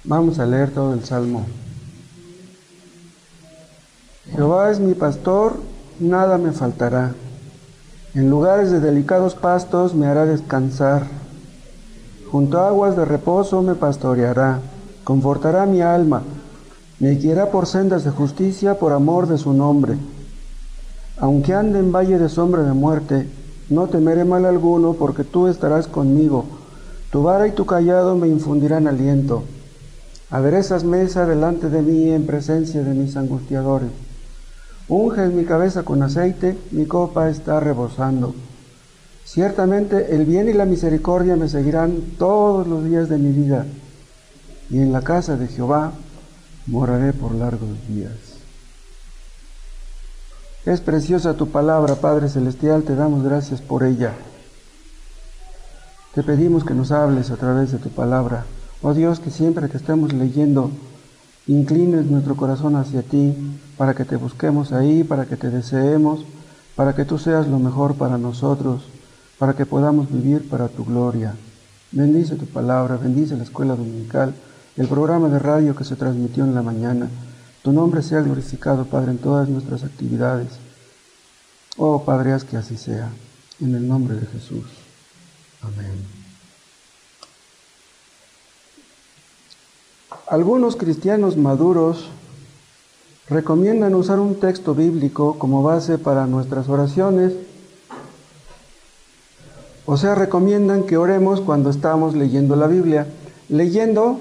Vamos a leer todo el Salmo. Jehová es mi pastor, nada me faltará. En lugares de delicados pastos me hará descansar. Junto a aguas de reposo me pastoreará. Confortará mi alma. Me guiará por sendas de justicia por amor de su nombre. Aunque ande en valle de sombra de muerte, no temeré mal alguno, porque tú estarás conmigo. Tu vara y tu cayado me infundirán aliento. Aderezas mesa delante de mí en presencia de mis angustiadores. Unges mi cabeza con aceite, mi copa está rebosando. Ciertamente el bien y la misericordia me seguirán todos los días de mi vida, y en la casa de Jehová moraré por largos días. Es preciosa tu palabra, Padre Celestial, te damos gracias por ella. Te pedimos que nos hables a través de tu palabra. Oh Dios, que siempre que estemos leyendo, inclines nuestro corazón hacia ti, para que te busquemos ahí, para que te deseemos, para que tú seas lo mejor para nosotros, para que podamos vivir para tu gloria. Bendice tu palabra, bendice la escuela dominical, el programa de radio que se transmitió en la mañana. Tu nombre sea glorificado, Padre, en todas nuestras actividades. Oh Padre, haz que así sea, en el nombre de Jesús. Amén. Algunos cristianos maduros recomiendan usar un texto bíblico como base para nuestras oraciones. O sea, recomiendan que oremos cuando estamos leyendo la Biblia. Leyendo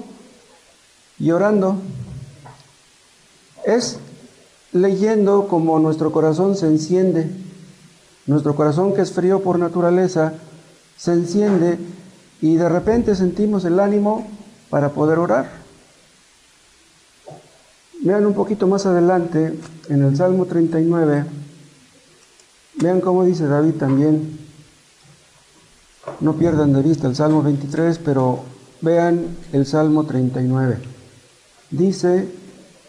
y orando. Es leyendo como nuestro corazón se enciende. Nuestro corazón, que es frío por naturaleza, se enciende y de repente sentimos el ánimo para poder orar. Vean un poquito más adelante, en el Salmo 39, vean cómo dice David también. No pierdan de vista el Salmo 23, pero vean el Salmo 39. Dice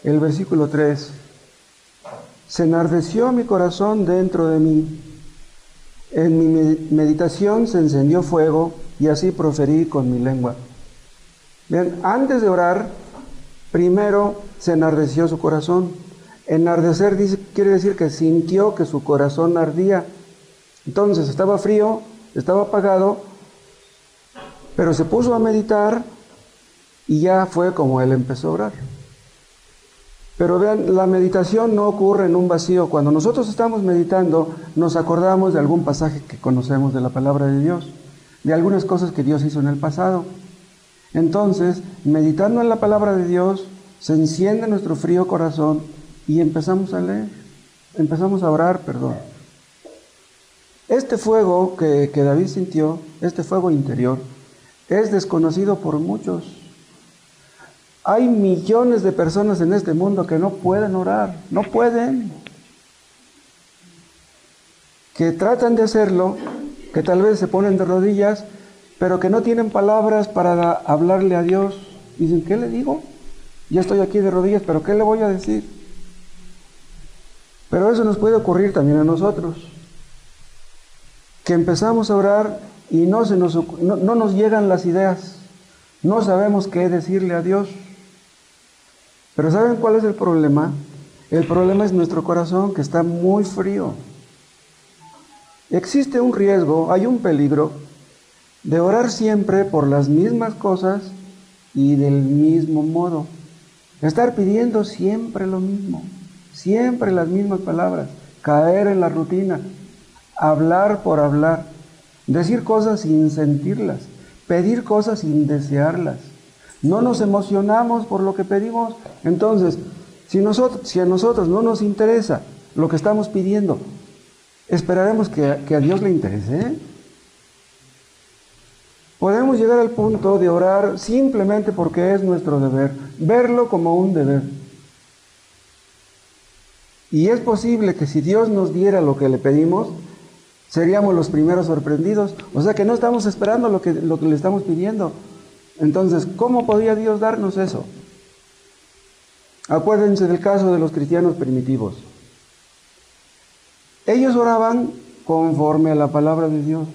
el versículo 3, se enardeció mi corazón dentro de mí, en mi meditación se encendió fuego, y así proferí con mi lengua. Vean, antes de orar, primero se enardeció su corazón. Enardecer quiere decir que sintió que su corazón ardía. Entonces estaba frío, estaba apagado, pero se puso a meditar y ya fue como él empezó a orar. Pero vean, la meditación no ocurre en un vacío. Cuando nosotros estamos meditando, nos acordamos de algún pasaje que conocemos de la palabra de Dios, de algunas cosas que Dios hizo en el pasado. Entonces, meditando en la palabra de Dios, se enciende nuestro frío corazón y empezamos a leer, empezamos a orar, Este fuego que David sintió, este fuego interior, es desconocido por muchos. Hay millones de personas en este mundo que no pueden orar, no pueden. Que tratan de hacerlo, que tal vez se ponen de rodillas, pero que no tienen palabras para hablarle a Dios. Dicen, ¿qué le digo? Ya estoy aquí de rodillas, pero ¿qué le voy a decir? Pero eso nos puede ocurrir también a nosotros. Que empezamos a orar y no nos llegan las ideas. No sabemos qué decirle a Dios. Pero ¿saben cuál es el problema? El problema es nuestro corazón, que está muy frío. Existe un riesgo, hay un peligro de orar siempre por las mismas cosas y del mismo modo. Estar pidiendo siempre lo mismo, siempre las mismas palabras, caer en la rutina, hablar por hablar, decir cosas sin sentirlas, pedir cosas sin desearlas. No nos emocionamos por lo que pedimos. Entonces, si a nosotros no nos interesa lo que estamos pidiendo, ¿esperaremos que a Dios le interese? Podemos llegar al punto de orar simplemente porque es nuestro deber, verlo como un deber. Y es posible que si Dios nos diera lo que le pedimos, seríamos los primeros sorprendidos. O sea que no estamos esperando lo que le estamos pidiendo. Entonces, ¿cómo podría Dios darnos eso? Acuérdense del caso de los cristianos primitivos. Ellos oraban conforme a la palabra de Dios.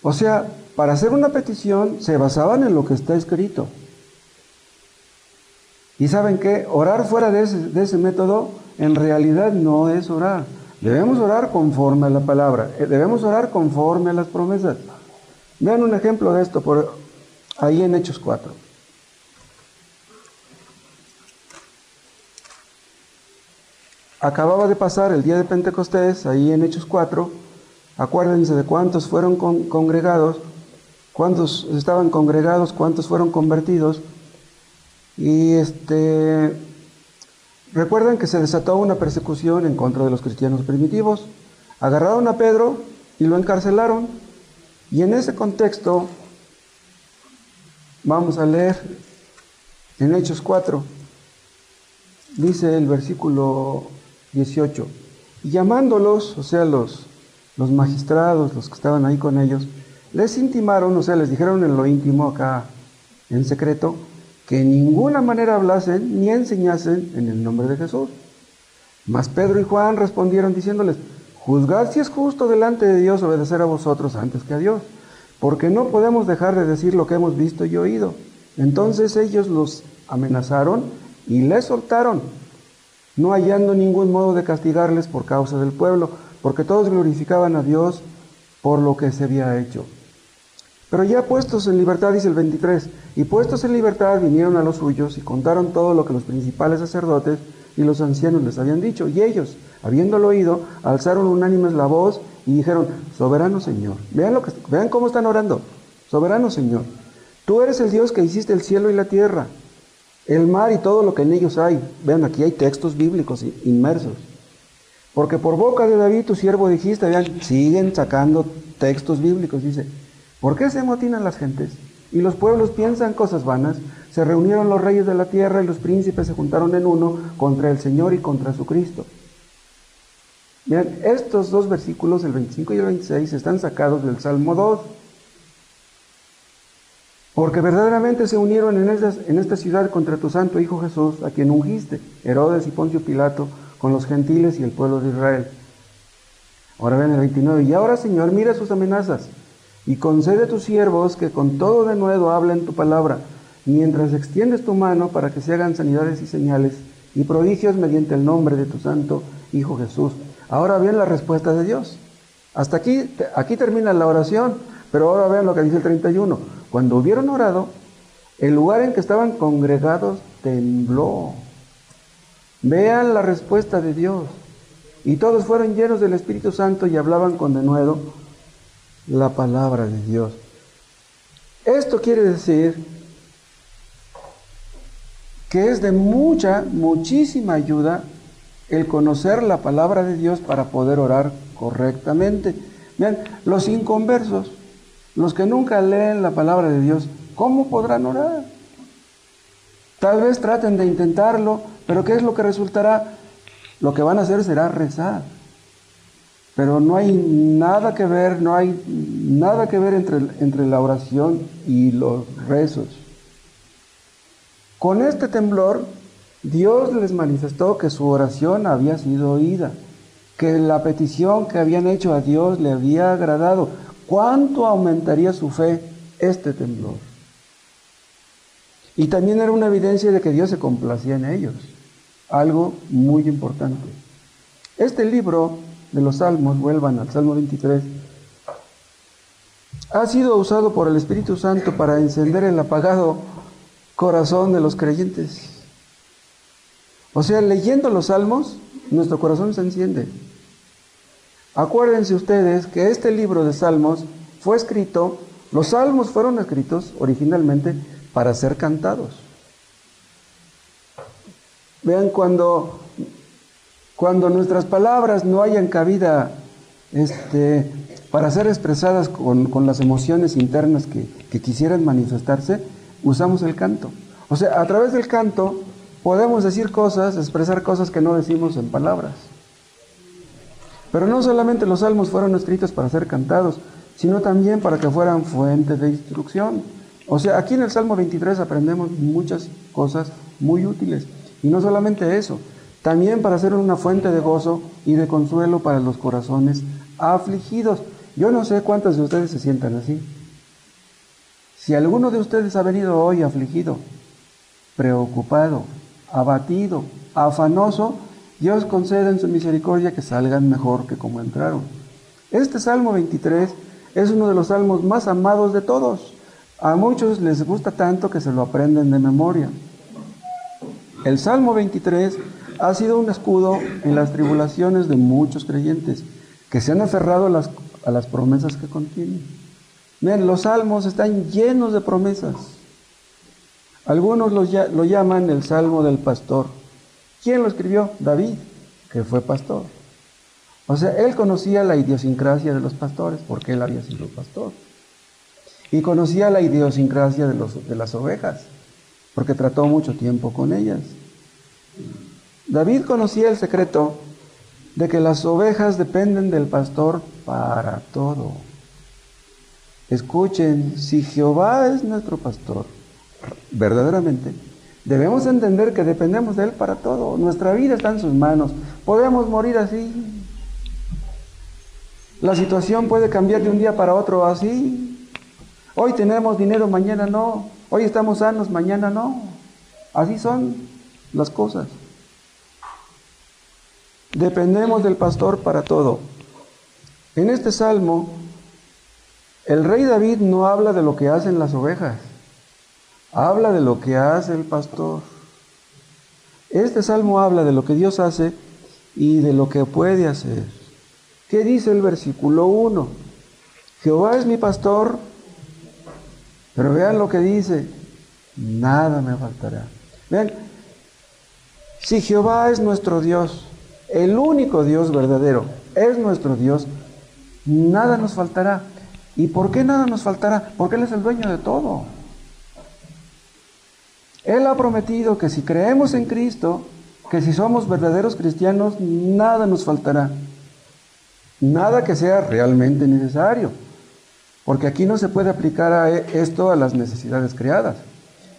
O sea, para hacer una petición se basaban en lo que está escrito. Y ¿saben qué? Orar fuera de ese método en realidad no es orar. Debemos orar conforme a la palabra, debemos orar conforme a las promesas. Vean un ejemplo de esto ahí en Hechos 4. Acababa de pasar el día de Pentecostés, ahí en Hechos 4. Acuérdense de cuántos fueron congregados, cuántos estaban congregados, cuántos fueron convertidos. Y recuerdan que se desató una persecución en contra de los cristianos primitivos. Agarraron a Pedro y lo encarcelaron. Y en ese contexto, vamos a leer en Hechos 4, dice el versículo 18, y llamándolos, o sea, los magistrados, los que estaban ahí con ellos, les intimaron, o sea, les dijeron en lo íntimo acá, en secreto, que en ninguna manera hablasen ni enseñasen en el nombre de Jesús. Mas Pedro y Juan respondieron diciéndoles, juzgad si es justo delante de Dios obedecer a vosotros antes que a Dios, porque no podemos dejar de decir lo que hemos visto y oído. Entonces ellos los amenazaron y les soltaron, no hallando ningún modo de castigarles por causa del pueblo, porque todos glorificaban a Dios por lo que se había hecho. Pero ya puestos en libertad, dice el 23, y puestos en libertad vinieron a los suyos y contaron todo lo que los principales sacerdotes y los ancianos les habían dicho. Y ellos, habiéndolo oído, alzaron unánimes la voz y dijeron, soberano Señor. Vean cómo están orando. Soberano Señor, tú eres el Dios que hiciste el cielo y la tierra, el mar y todo lo que en ellos hay. Vean, aquí hay textos bíblicos inmersos. Porque por boca de David tu siervo dijiste, vean, siguen sacando textos bíblicos, dice, ¿por qué se amotinan las gentes? Y los pueblos piensan cosas vanas. Se reunieron los reyes de la tierra y los príncipes se juntaron en uno contra el Señor y contra su Cristo. Vean, estos dos versículos, el 25 y el 26, están sacados del Salmo 2. Porque verdaderamente se unieron en esta ciudad contra tu santo Hijo Jesús, a quien ungiste, Herodes y Poncio Pilato, con los gentiles y el pueblo de Israel. Ahora ven el 29, y ahora Señor, mira sus amenazas, y concede a tus siervos que con todo denuedo hablen tu palabra, mientras extiendes tu mano para que se hagan sanidades y señales y prodigios mediante el nombre de tu santo Hijo Jesús. Ahora vean la respuesta de Dios. Hasta aquí termina la oración, pero ahora vean lo que dice el 31. Cuando hubieron orado, el lugar en que estaban congregados tembló. Vean la respuesta de Dios. Y todos fueron llenos del Espíritu Santo y hablaban con denuedo la palabra de Dios. Esto quiere decir que es de muchísima ayuda el conocer la palabra de Dios para poder orar correctamente. Vean, los inconversos, los que nunca leen la palabra de Dios, ¿cómo podrán orar? Tal vez traten de intentarlo, pero ¿qué es lo que resultará? Lo que van a hacer será rezar. Pero no hay nada que ver, entre la oración y los rezos. Con este temblor, Dios les manifestó que su oración había sido oída, que la petición que habían hecho a Dios le había agradado. ¿Cuánto aumentaría su fe este temblor? Y también era una evidencia de que Dios se complacía en ellos. Algo muy importante. Este libro de los Salmos, vuelvan al Salmo 23, ha sido usado por el Espíritu Santo para encender el apagado corazón de los creyentes. O sea, leyendo los Salmos, nuestro corazón se enciende. Acuérdense ustedes que este libro de Salmos fue escrito, los Salmos fueron escritos originalmente para ser cantados. Vean, cuando nuestras palabras no hayan cabida para ser expresadas con las emociones internas que quisieran manifestarse, usamos el canto. O sea, a través del canto podemos decir cosas, expresar cosas que no decimos en palabras. Pero no solamente los salmos fueron escritos para ser cantados, sino también para que fueran fuente de instrucción. O sea, aquí en el Salmo 23 aprendemos muchas cosas muy útiles. Y no solamente eso, también para ser una fuente de gozo y de consuelo para los corazones afligidos. Yo no sé cuántos de ustedes se sientan así. Si alguno de ustedes ha venido hoy afligido, preocupado, abatido, afanoso, Dios concede en su misericordia que salgan mejor que como entraron. Este Salmo 23 es uno de los salmos más amados de todos. A muchos les gusta tanto que se lo aprenden de memoria. El Salmo 23 ha sido un escudo en las tribulaciones de muchos creyentes que se han aferrado a las promesas que contienen. Miren, los salmos están llenos de promesas. Algunos lo llaman el Salmo del pastor. ¿Quién lo escribió? David, que fue pastor. O sea, él conocía la idiosincrasia de los pastores, porque él había sido pastor. Y conocía la idiosincrasia de las ovejas, porque trató mucho tiempo con ellas. David conocía el secreto de que las ovejas dependen del pastor para todo. Escuchen, si Jehová es nuestro pastor, verdaderamente, debemos entender que dependemos de Él para todo. Nuestra vida está en sus manos. Podemos morir así. La situación puede cambiar de un día para otro así. Hoy tenemos dinero, mañana no. Hoy estamos sanos, mañana no. Así son las cosas. Dependemos del pastor para todo. En este salmo, el rey David no habla de lo que hacen las ovejas. Habla de lo que hace el pastor. Este salmo habla de lo que Dios hace y de lo que puede hacer. ¿Qué dice el versículo 1? Jehová es mi pastor, pero vean lo que dice, nada me faltará. Vean, si Jehová es nuestro Dios, el único Dios verdadero, es nuestro Dios, nada nos faltará. ¿Y por qué nada nos faltará? Porque Él es el dueño de todo. Él ha prometido que si creemos en Cristo, que si somos verdaderos cristianos, nada nos faltará. Nada que sea realmente necesario. Porque aquí no se puede aplicar esto a las necesidades creadas.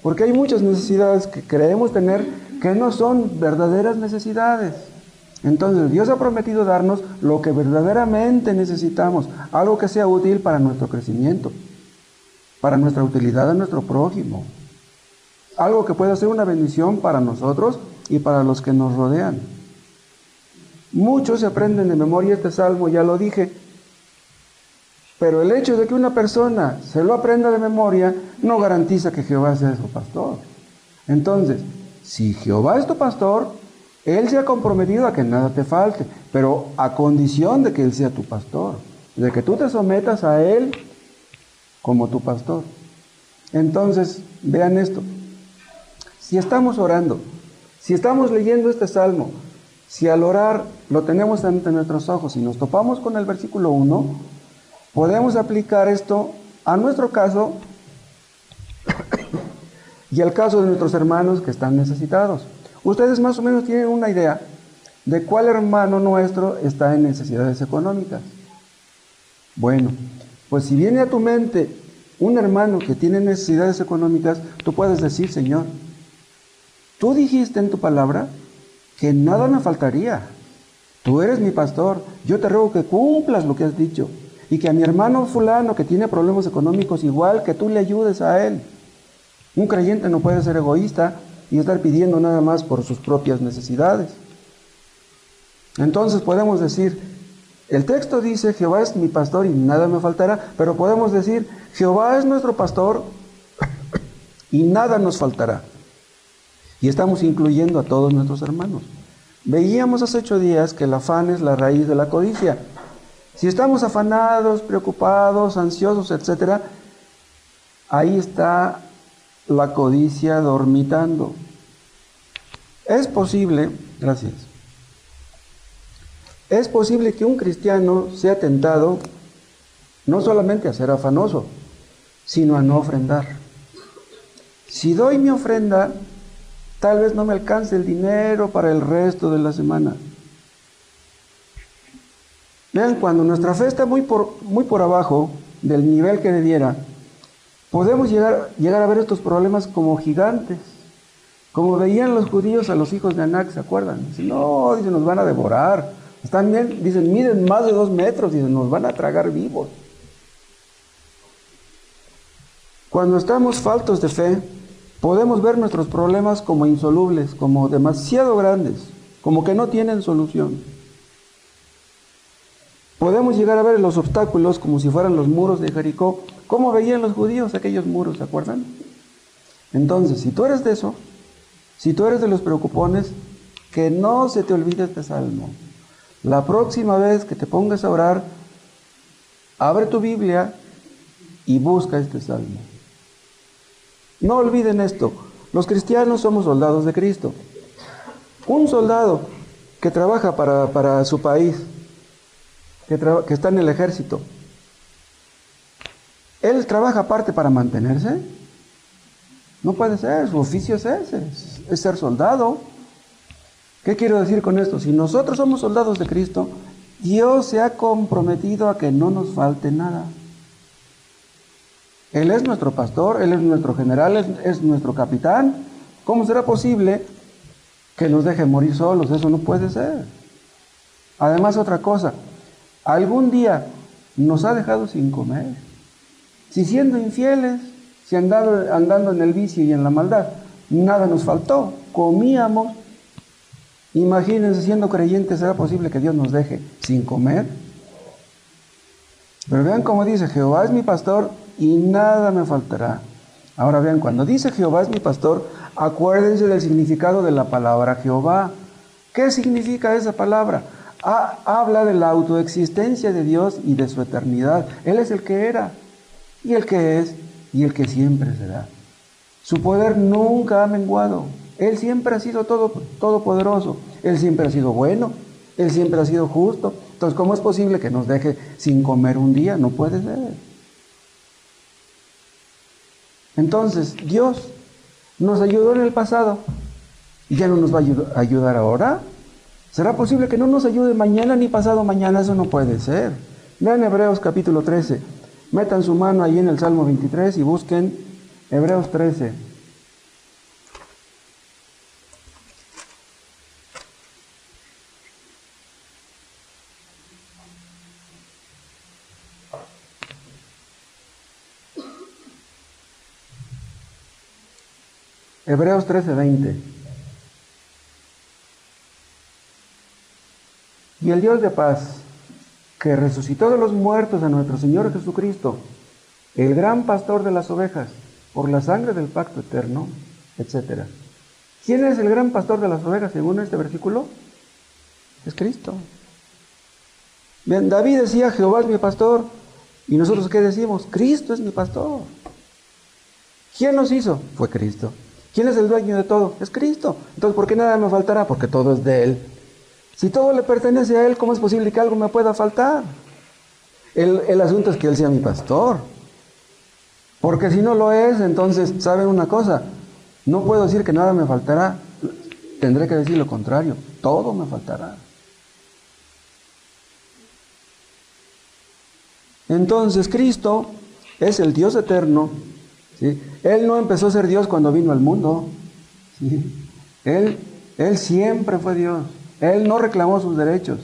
Porque hay muchas necesidades que creemos tener que no son verdaderas necesidades. Entonces Dios ha prometido darnos lo que verdaderamente necesitamos, algo que sea útil para nuestro crecimiento, para nuestra utilidad a nuestro prójimo, algo que pueda ser una bendición para nosotros y para los que nos rodean. Muchos se aprenden de memoria este salmo, ya lo dije, pero el hecho de que una persona se lo aprenda de memoria no garantiza que Jehová sea su pastor. Entonces, si Jehová es tu pastor, Él se ha comprometido a que nada te falte, pero a condición de que Él sea tu pastor, de que tú te sometas a Él como tu pastor. Entonces, vean esto. Si estamos orando, si estamos leyendo este salmo, si al orar lo tenemos ante nuestros ojos y nos topamos con el versículo 1, podemos aplicar esto a nuestro caso y al caso de nuestros hermanos que están necesitados. Ustedes más o menos tienen una idea de cuál hermano nuestro está en necesidades económicas. Bueno, pues si viene a tu mente un hermano que tiene necesidades económicas, tú puedes decir, Señor, tú dijiste en tu palabra que nada me faltaría. Tú eres mi pastor. Yo te ruego que cumplas lo que has dicho. Y que a mi hermano fulano que tiene problemas económicos igual, que tú le ayudes a él. Un creyente no puede ser egoísta y estar pidiendo nada más por sus propias necesidades. Entonces podemos decir, el texto dice, Jehová es mi pastor y nada me faltará, pero podemos decir, Jehová es nuestro pastor y nada nos faltará. Y estamos incluyendo a todos nuestros hermanos. Veíamos hace 8 días que el afán es la raíz de la codicia. Si estamos afanados, preocupados, ansiosos, etc., ahí está la codicia dormitando. Es posible, gracias, es posible que un cristiano sea tentado no solamente a ser afanoso, sino a no ofrendar. Si doy mi ofrenda, tal vez no me alcance el dinero para el resto de la semana. Vean, cuando nuestra fe está muy por abajo del nivel que debiera, podemos llegar a ver estos problemas como gigantes, como veían los judíos a los hijos de Anac, ¿se acuerdan? Dicen, no, dicen, nos van a devorar. Están bien, dicen, miden más de 2 metros, dicen, nos van a tragar vivos. Cuando estamos faltos de fe, Podemos ver nuestros problemas como insolubles, como demasiado grandes, como que no tienen solución. Podemos llegar a ver los obstáculos como si fueran los muros de Jericó. ¿Cómo veían los judíos aquellos muros, se acuerdan? Entonces, si tú eres de eso, si tú eres de los preocupones, que no se te olvide este salmo. La próxima vez que te pongas a orar, abre tu Biblia y busca este salmo. No olviden esto, los cristianos somos soldados de Cristo. Un soldado que trabaja para su país, que está en el ejército, ¿él trabaja aparte para mantenerse? No puede ser, su oficio es ese, es ser soldado. ¿Qué quiero decir con esto? Si nosotros somos soldados de Cristo, Dios se ha comprometido a que no nos falte nada. Él es nuestro pastor, Él es nuestro general, es nuestro capitán. ¿Cómo será posible que nos deje morir solos? Eso no puede ser. Además, otra cosa, algún día nos ha dejado sin comer. Si siendo infieles, si andando en el vicio y en la maldad, nada nos faltó, comíamos. Imagínense, siendo creyentes, ¿será posible que Dios nos deje sin comer? Pero vean cómo dice, Jehová es mi pastor y nada me faltará. Ahora vean, cuando dice Jehová es mi pastor, acuérdense del significado de la palabra Jehová. ¿Qué significa esa palabra? Habla de la autoexistencia de Dios y de su eternidad. Él es el que era, y el que es, y el que siempre será. Su poder nunca ha menguado. Él siempre ha sido todopoderoso. Él siempre ha sido bueno. Él siempre ha sido justo. Entonces, ¿cómo es posible que nos deje sin comer un día? No puede ser. Entonces, Dios nos ayudó en el pasado y ya no nos va a ayudar ahora. ¿Será posible que no nos ayude mañana ni pasado mañana? Eso no puede ser. Vean Hebreos capítulo 13. Metan su mano ahí en el Salmo 23 y busquen Hebreos 13. Hebreos 13:20. Y el Dios de paz, que resucitó de los muertos a nuestro Señor Jesucristo, el gran pastor de las ovejas, por la sangre del pacto eterno, etc. ¿Quién es el gran pastor de las ovejas según este versículo? Es Cristo. Bien, David decía, Jehová es mi pastor, y nosotros ¿qué decimos? Cristo es mi pastor. ¿Quién nos hizo? Fue Cristo. ¿Quién es el dueño de todo? Es Cristo. Entonces, ¿por qué nada me faltará? Porque todo es de Él. Si todo le pertenece a Él, ¿cómo es posible que algo me pueda faltar? El asunto es que Él sea mi pastor. Porque si no lo es, entonces, ¿saben una cosa? No puedo decir que nada me faltará. Tendré que decir lo contrario. Todo me faltará. Entonces, Cristo es el Dios eterno. ¿Sí? Él no empezó a ser Dios cuando vino al mundo. ¿Sí? Él siempre fue Dios. Él no reclamó sus derechos.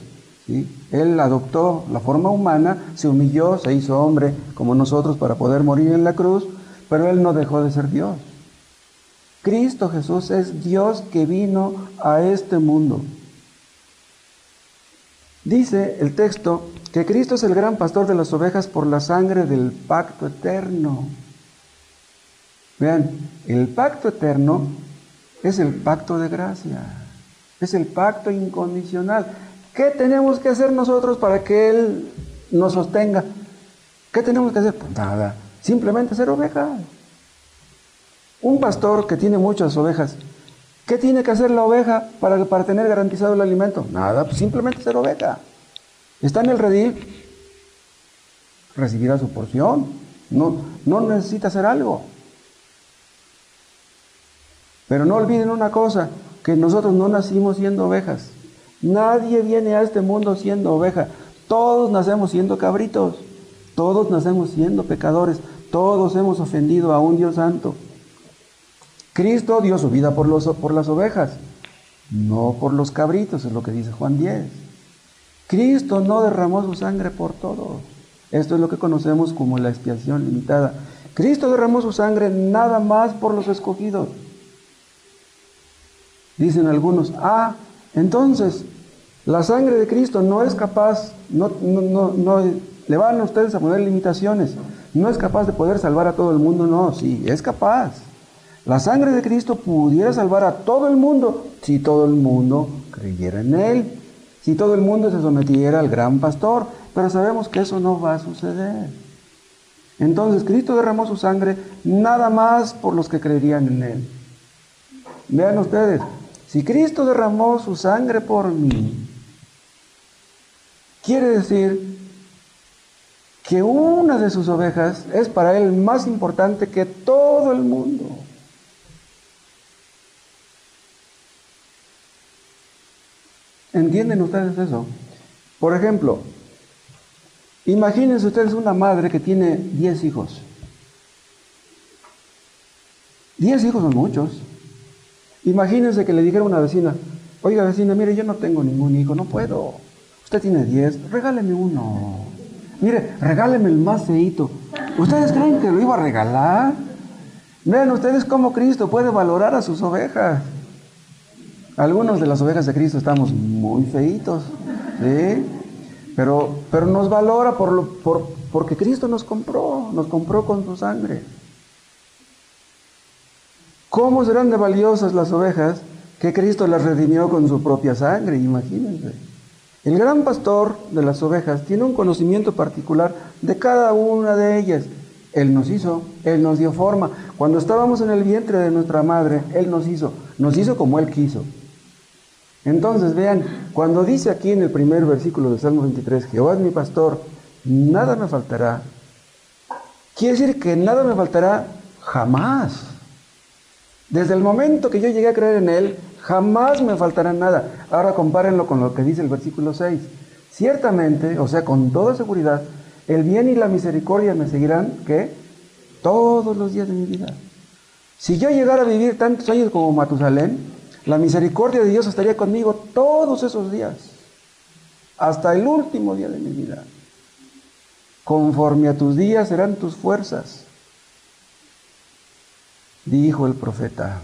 ¿Sí? Él adoptó la forma humana, se humilló, se hizo hombre como nosotros para poder morir en la cruz, pero Él no dejó de ser Dios. Cristo Jesús es Dios que vino a este mundo. Dice el texto que Cristo es el gran pastor de las ovejas por la sangre del pacto eterno. Vean, el pacto eterno es el pacto de gracia, es el pacto incondicional. ¿Qué tenemos que hacer nosotros para que Él nos sostenga? ¿Qué tenemos que hacer? Pues nada, simplemente ser ovejas. Un pastor que tiene muchas ovejas, ¿qué tiene que hacer la oveja para tener garantizado el alimento? Nada, pues simplemente ser oveja. Está en el redil, recibirá su porción, no necesita hacer algo. Pero no olviden una cosa, que nosotros no nacimos siendo ovejas. Nadie viene a este mundo siendo oveja. Todos nacemos siendo cabritos. Todos nacemos siendo pecadores. Todos hemos ofendido a un Dios santo. Cristo dio su vida por las ovejas, no por los cabritos, es lo que dice Juan 10. Cristo no derramó su sangre por todos. Esto es lo que conocemos como la expiación limitada. Cristo derramó su sangre nada más por los escogidos. Dicen algunos, entonces la sangre de Cristo no es capaz, no, le van a ustedes a poner limitaciones, no es capaz de poder salvar a todo el mundo. No, sí, es capaz. La sangre de Cristo pudiera salvar a todo el mundo si todo el mundo creyera en Él, si todo el mundo se sometiera al gran pastor, pero sabemos que eso no va a suceder. Entonces Cristo derramó su sangre nada más por los que creerían en Él. Vean ustedes, si Cristo derramó su sangre por mí, quiere decir que una de sus ovejas es para Él más importante que todo el mundo. ¿Entienden ustedes eso? Por ejemplo, imagínense ustedes una madre que tiene 10 hijos. 10 hijos son muchos. Imagínense que le dijera a una vecina, oiga vecina, mire, yo no tengo ningún hijo, no puedo. Usted tiene 10, regáleme uno. Mire, regáleme el más feíto. ¿Ustedes creen que lo iba a regalar? Vean ustedes cómo Cristo puede valorar a sus ovejas. Algunos de las ovejas de Cristo estamos muy feitos, ¿sí? Pero nos valora porque Cristo nos compró con su sangre. ¿Cómo serán de valiosas las ovejas que Cristo las redimió con su propia sangre? Imagínense. El gran pastor de las ovejas tiene un conocimiento particular de cada una de ellas. Él nos hizo, Él nos dio forma. Cuando estábamos en el vientre de nuestra madre, Él nos hizo como Él quiso. Entonces vean, cuando dice aquí en el primer versículo del Salmo 23, Jehová es mi pastor, nada me faltará. Quiere decir que nada me faltará jamás. Desde el momento que yo llegué a creer en Él, jamás me faltará nada. Ahora compárenlo con lo que dice el versículo 6. Ciertamente, o sea, con toda seguridad, el bien y la misericordia me seguirán, ¿qué? Todos los días de mi vida. Si yo llegara a vivir tantos años como Matusalén, la misericordia de Dios estaría conmigo todos esos días, hasta el último día de mi vida. Conforme a tus días serán tus fuerzas, dijo el profeta.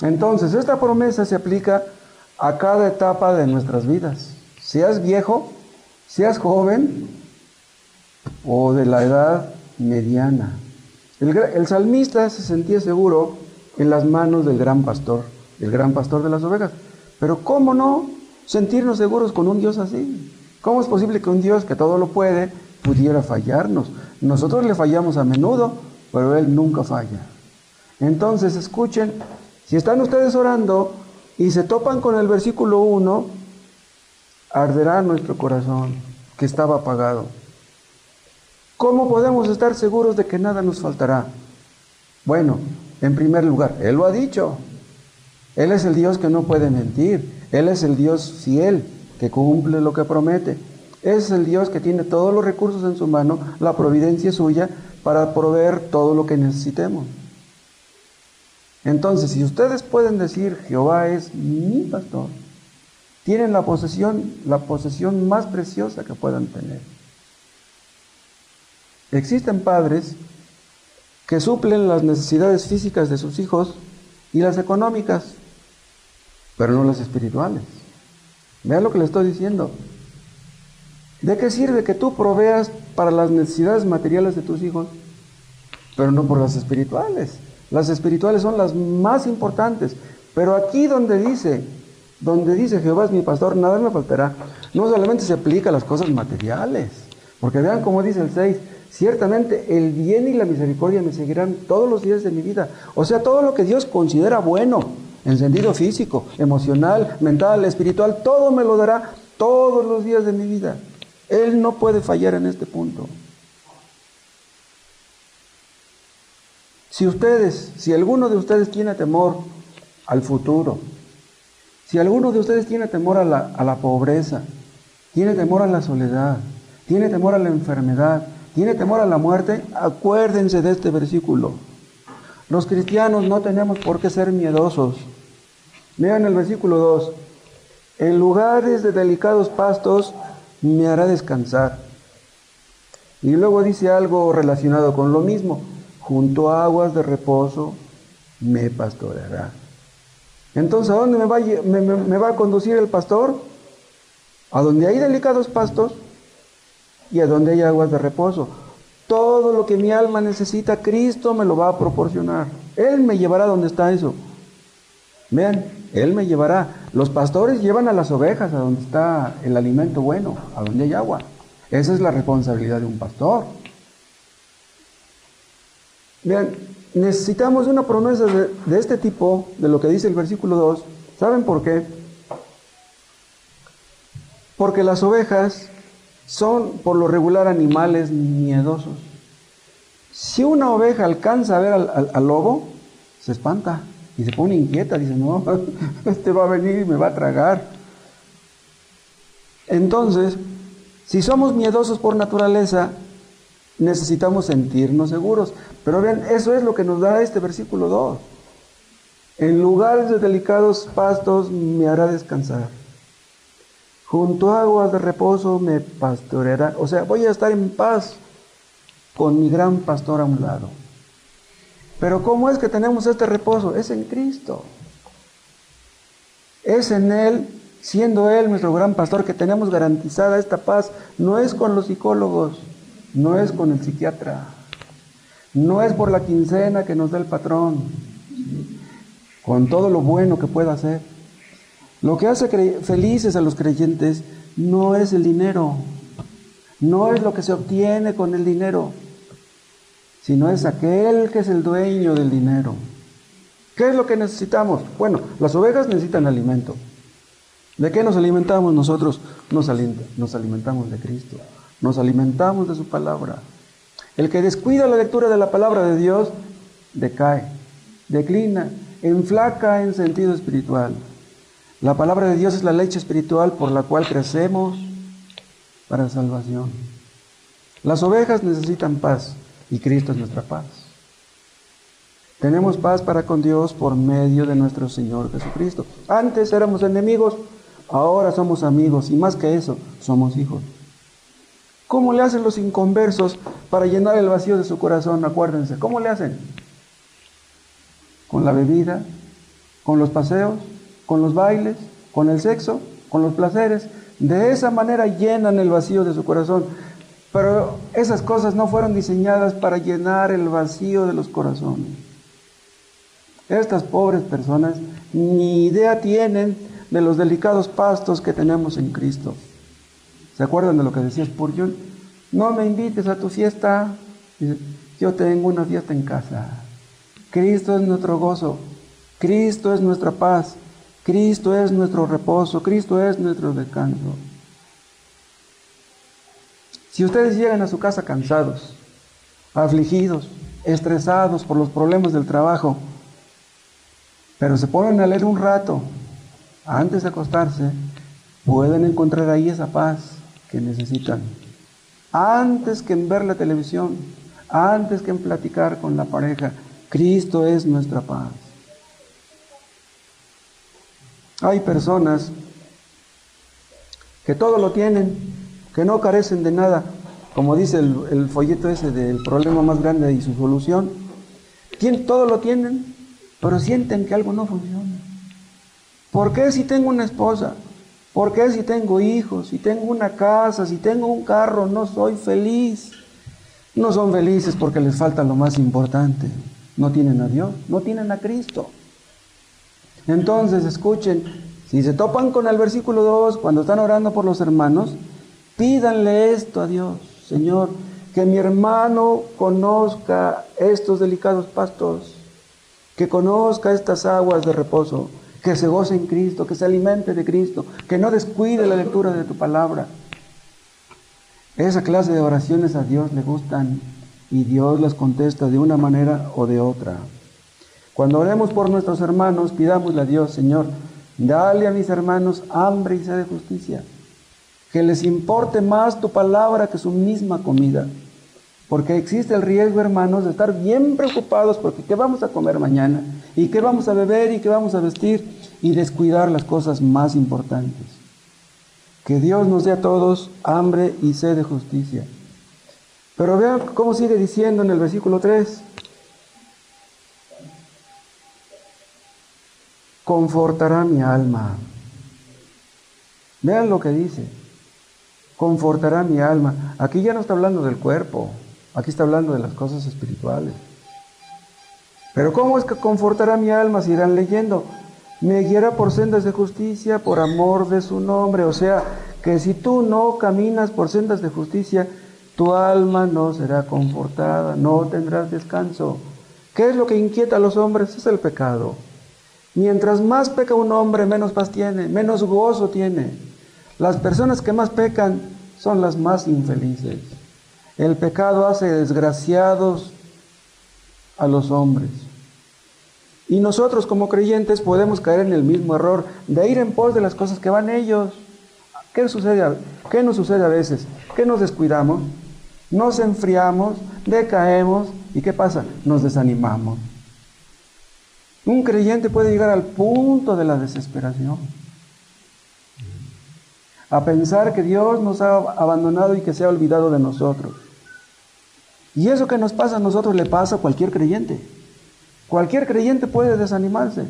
Entonces, esta promesa se aplica a cada etapa de nuestras vidas. Seas viejo, seas joven o de la edad mediana. El salmista se sentía seguro en las manos del gran pastor, el gran pastor de las ovejas. Pero ¿cómo no sentirnos seguros con un Dios así? ¿Cómo es posible que un Dios que todo lo puede pudiera fallarnos? Nosotros le fallamos a menudo, pero Él nunca falla. Entonces, escuchen, si están ustedes orando y se topan con el versículo 1, arderá nuestro corazón que estaba apagado. ¿Cómo podemos estar seguros de que nada nos faltará? Bueno, en primer lugar, Él lo ha dicho. Él es el Dios que no puede mentir. Él es el Dios fiel, que cumple lo que promete. Es el Dios que tiene todos los recursos en su mano, la providencia es suya, para proveer todo lo que necesitemos. Entonces, si ustedes pueden decir, Jehová es mi pastor, tienen la posesión más preciosa que puedan tener. Existen padres que suplen las necesidades físicas de sus hijos y las económicas, pero no las espirituales. Vean lo que le estoy diciendo. ¿De qué sirve que tú proveas para las necesidades materiales de tus hijos, pero no por las espirituales? Las espirituales son las más importantes. Pero aquí donde dice Jehová es mi pastor, nada me faltará, no solamente se aplica a las cosas materiales, porque vean cómo dice el 6, ciertamente el bien y la misericordia me seguirán todos los días de mi vida. O sea, todo lo que Dios considera bueno, en sentido físico, emocional, mental, espiritual, todo me lo dará todos los días de mi vida. Él no puede fallar en este punto. Si alguno de ustedes tiene temor al futuro, si alguno de ustedes tiene temor a la pobreza, tiene temor a la soledad, tiene temor a la enfermedad, tiene temor a la muerte, acuérdense de este versículo. Los cristianos no tenemos por qué ser miedosos. Vean el versículo 2. En lugares de delicados pastos me hará descansar. Y luego dice algo relacionado con lo mismo. junto a aguas de reposo me pastoreará. Entonces, ¿a dónde me va a conducir el pastor? A donde hay delicados pastos y a donde hay aguas de reposo. Todo lo que mi alma necesita, Cristo me lo va a proporcionar. Él me llevará donde está eso. Vean, Él me llevará. Los pastores llevan a las ovejas a donde está el alimento bueno, a donde hay agua. Esa es la responsabilidad de un pastor. Vean, necesitamos una promesa de este tipo, de lo que dice el versículo 2. ¿Saben por qué? Porque las ovejas son por lo regular animales miedosos. Si una oveja alcanza a ver al lobo, se espanta y se pone inquieta, dice, no, este va a venir y me va a tragar. Entonces, si somos miedosos por naturaleza, necesitamos sentirnos seguros. Pero vean, eso es lo que nos da este versículo 2. En lugares de delicados pastos me hará descansar. Junto a aguas de reposo me pastoreará. O sea, voy a estar en paz con mi gran pastor a un lado. Pero ¿cómo es que tenemos este reposo? Es en Cristo. Es en Él, siendo Él nuestro gran pastor, que tenemos garantizada esta paz. No es con los psicólogos, no es con el psiquiatra, no es por la quincena que nos da el patrón, con todo lo bueno que pueda hacer. Lo que hace felices a los creyentes no es el dinero, no es lo que se obtiene con el dinero, sino es aquel que es el dueño del dinero. ¿Qué es lo que necesitamos? Bueno, las ovejas necesitan alimento. ¿De qué nos alimentamos nosotros? Nos alimentamos de Cristo, nos alimentamos de su palabra. El que descuida la lectura de la palabra de Dios, decae, declina, enflaca en sentido espiritual. La palabra de Dios es la leche espiritual por la cual crecemos para salvación. Las ovejas necesitan paz y Cristo es nuestra paz. Tenemos paz para con Dios por medio de nuestro Señor Jesucristo. Antes éramos enemigos, ahora somos amigos y más que eso, somos hijos. ¿Cómo le hacen los inconversos para llenar el vacío de su corazón? Acuérdense, ¿cómo le hacen? Con la bebida, con los paseos, con los bailes, con el sexo, con los placeres. De esa manera llenan el vacío de su corazón. Pero esas cosas no fueron diseñadas para llenar el vacío de los corazones. Estas pobres personas ni idea tienen de los delicados pastos que tenemos en Cristo. ¿Se acuerdan de lo que decía Spurgeon? No me invites a tu fiesta. Dice, yo tengo una fiesta en casa. Cristo es nuestro gozo. Cristo es nuestra paz. Cristo es nuestro reposo. Cristo es nuestro descanso. Si ustedes llegan a su casa cansados, afligidos, estresados por los problemas del trabajo, pero se ponen a leer un rato antes de acostarse, pueden encontrar ahí esa paz que necesitan. Antes que en ver la televisión, antes que en platicar con la pareja, Cristo es nuestra paz. Hay personas que todo lo tienen, que no carecen de nada, como dice el folleto ese del problema más grande y su solución. Todo lo tienen, pero sienten que algo no funciona. ¿Por qué si tengo una esposa? ¿Por qué si tengo hijos? Si tengo una casa, si tengo un carro, no soy feliz? No son felices porque les falta lo más importante. No tienen a Dios, no tienen a Cristo. Entonces, escuchen, si se topan con el versículo 2, cuando están orando por los hermanos, pídanle esto a Dios. Señor, que mi hermano conozca estos delicados pastos, que conozca estas aguas de reposo, que se goce en Cristo, que se alimente de Cristo, que no descuide la lectura de tu palabra. Esa clase de oraciones a Dios le gustan y Dios las contesta de una manera o de otra. Cuando oremos por nuestros hermanos, pidámosle a Dios, Señor, dale a mis hermanos hambre y sed de justicia, que les importe más tu palabra que su misma comida. Porque existe el riesgo, hermanos, de estar bien preocupados porque qué vamos a comer mañana, y qué vamos a beber, y qué vamos a vestir, y descuidar las cosas más importantes. Que Dios nos dé a todos hambre y sed de justicia. Pero vean cómo sigue diciendo en el versículo 3. confortará mi alma. Vean lo que dice, confortará mi alma. Aquí ya no está hablando del cuerpo, aquí está hablando de las cosas espirituales. Pero ¿cómo es que confortará mi alma? Si irán leyendo, me guiará por sendas de justicia, por amor de su nombre. O sea, que si tú no caminas por sendas de justicia, tu alma no será confortada, no tendrás descanso. ¿Qué es lo que inquieta a los hombres? Es el pecado. Mientras más peca un hombre, menos paz tiene, menos gozo tiene. Las personas que más pecan son las más infelices. El pecado hace desgraciados a los hombres. Y nosotros como creyentes podemos caer en el mismo error de ir en pos de las cosas que van ellos. ¿Qué nos sucede a veces? Que nos descuidamos, nos enfriamos, decaemos, ¿y qué pasa? Nos desanimamos. Un creyente puede llegar al punto de la desesperación, a pensar que Dios nos ha abandonado y que se ha olvidado de nosotros. Y eso que nos pasa a nosotros le pasa a cualquier creyente. Cualquier creyente puede desanimarse.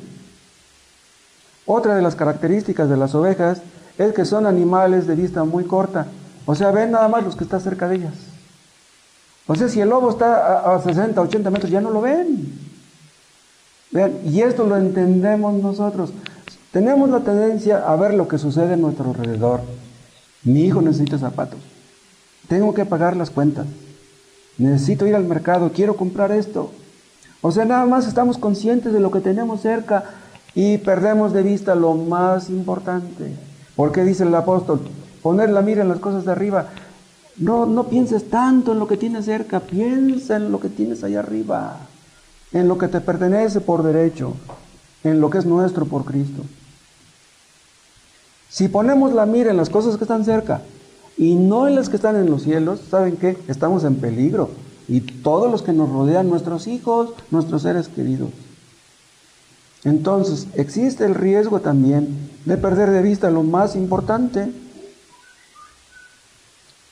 Otra de las características de las ovejas es que son animales de vista muy corta. O sea, ven nada más los que están cerca de ellas. O sea, si el lobo está a 60, 80 metros, ya no lo ven. Vean, y esto lo entendemos nosotros. Tenemos la tendencia a ver lo que sucede a nuestro alrededor. Mi hijo necesita zapatos. Tengo que pagar las cuentas. Necesito ir al mercado. Quiero comprar esto. O sea, nada más estamos conscientes de lo que tenemos cerca y perdemos de vista lo más importante. ¿Por qué dice el apóstol? Poner la mira en las cosas de arriba. No pienses tanto en lo que tienes cerca. Piensa en lo que tienes allá arriba. En lo que te pertenece por derecho. En lo que es nuestro por Cristo. Si ponemos la mira en las cosas que están cerca y no en las que están en los cielos, ¿saben qué? Estamos en peligro. Y todos los que nos rodean, nuestros hijos, nuestros seres queridos. Entonces, existe el riesgo también de perder de vista lo más importante.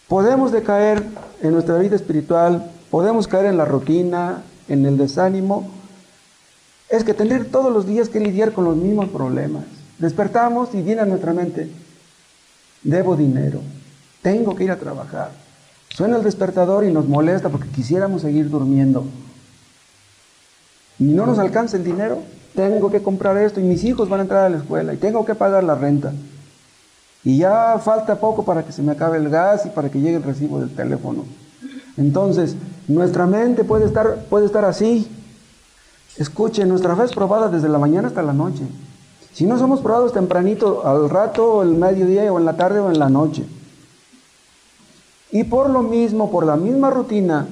Podemos decaer en nuestra vida espiritual, podemos caer en la rutina, en el desánimo. Es que tener todos los días que lidiar con los mismos problemas. Despertamos y viene a nuestra mente, debo dinero, tengo que ir a trabajar. Suena el despertador y nos molesta porque quisiéramos seguir durmiendo. Y no nos alcanza el dinero, tengo que comprar esto y mis hijos van a entrar a la escuela y tengo que pagar la renta. Y ya falta poco para que se me acabe el gas y para que llegue el recibo del teléfono. Entonces, nuestra mente puede estar así. Escuchen, nuestra fe es probada desde la mañana hasta la noche. Si no somos probados tempranito, al rato, o el mediodía, o en la tarde, o en la noche. Y por lo mismo, por la misma rutina,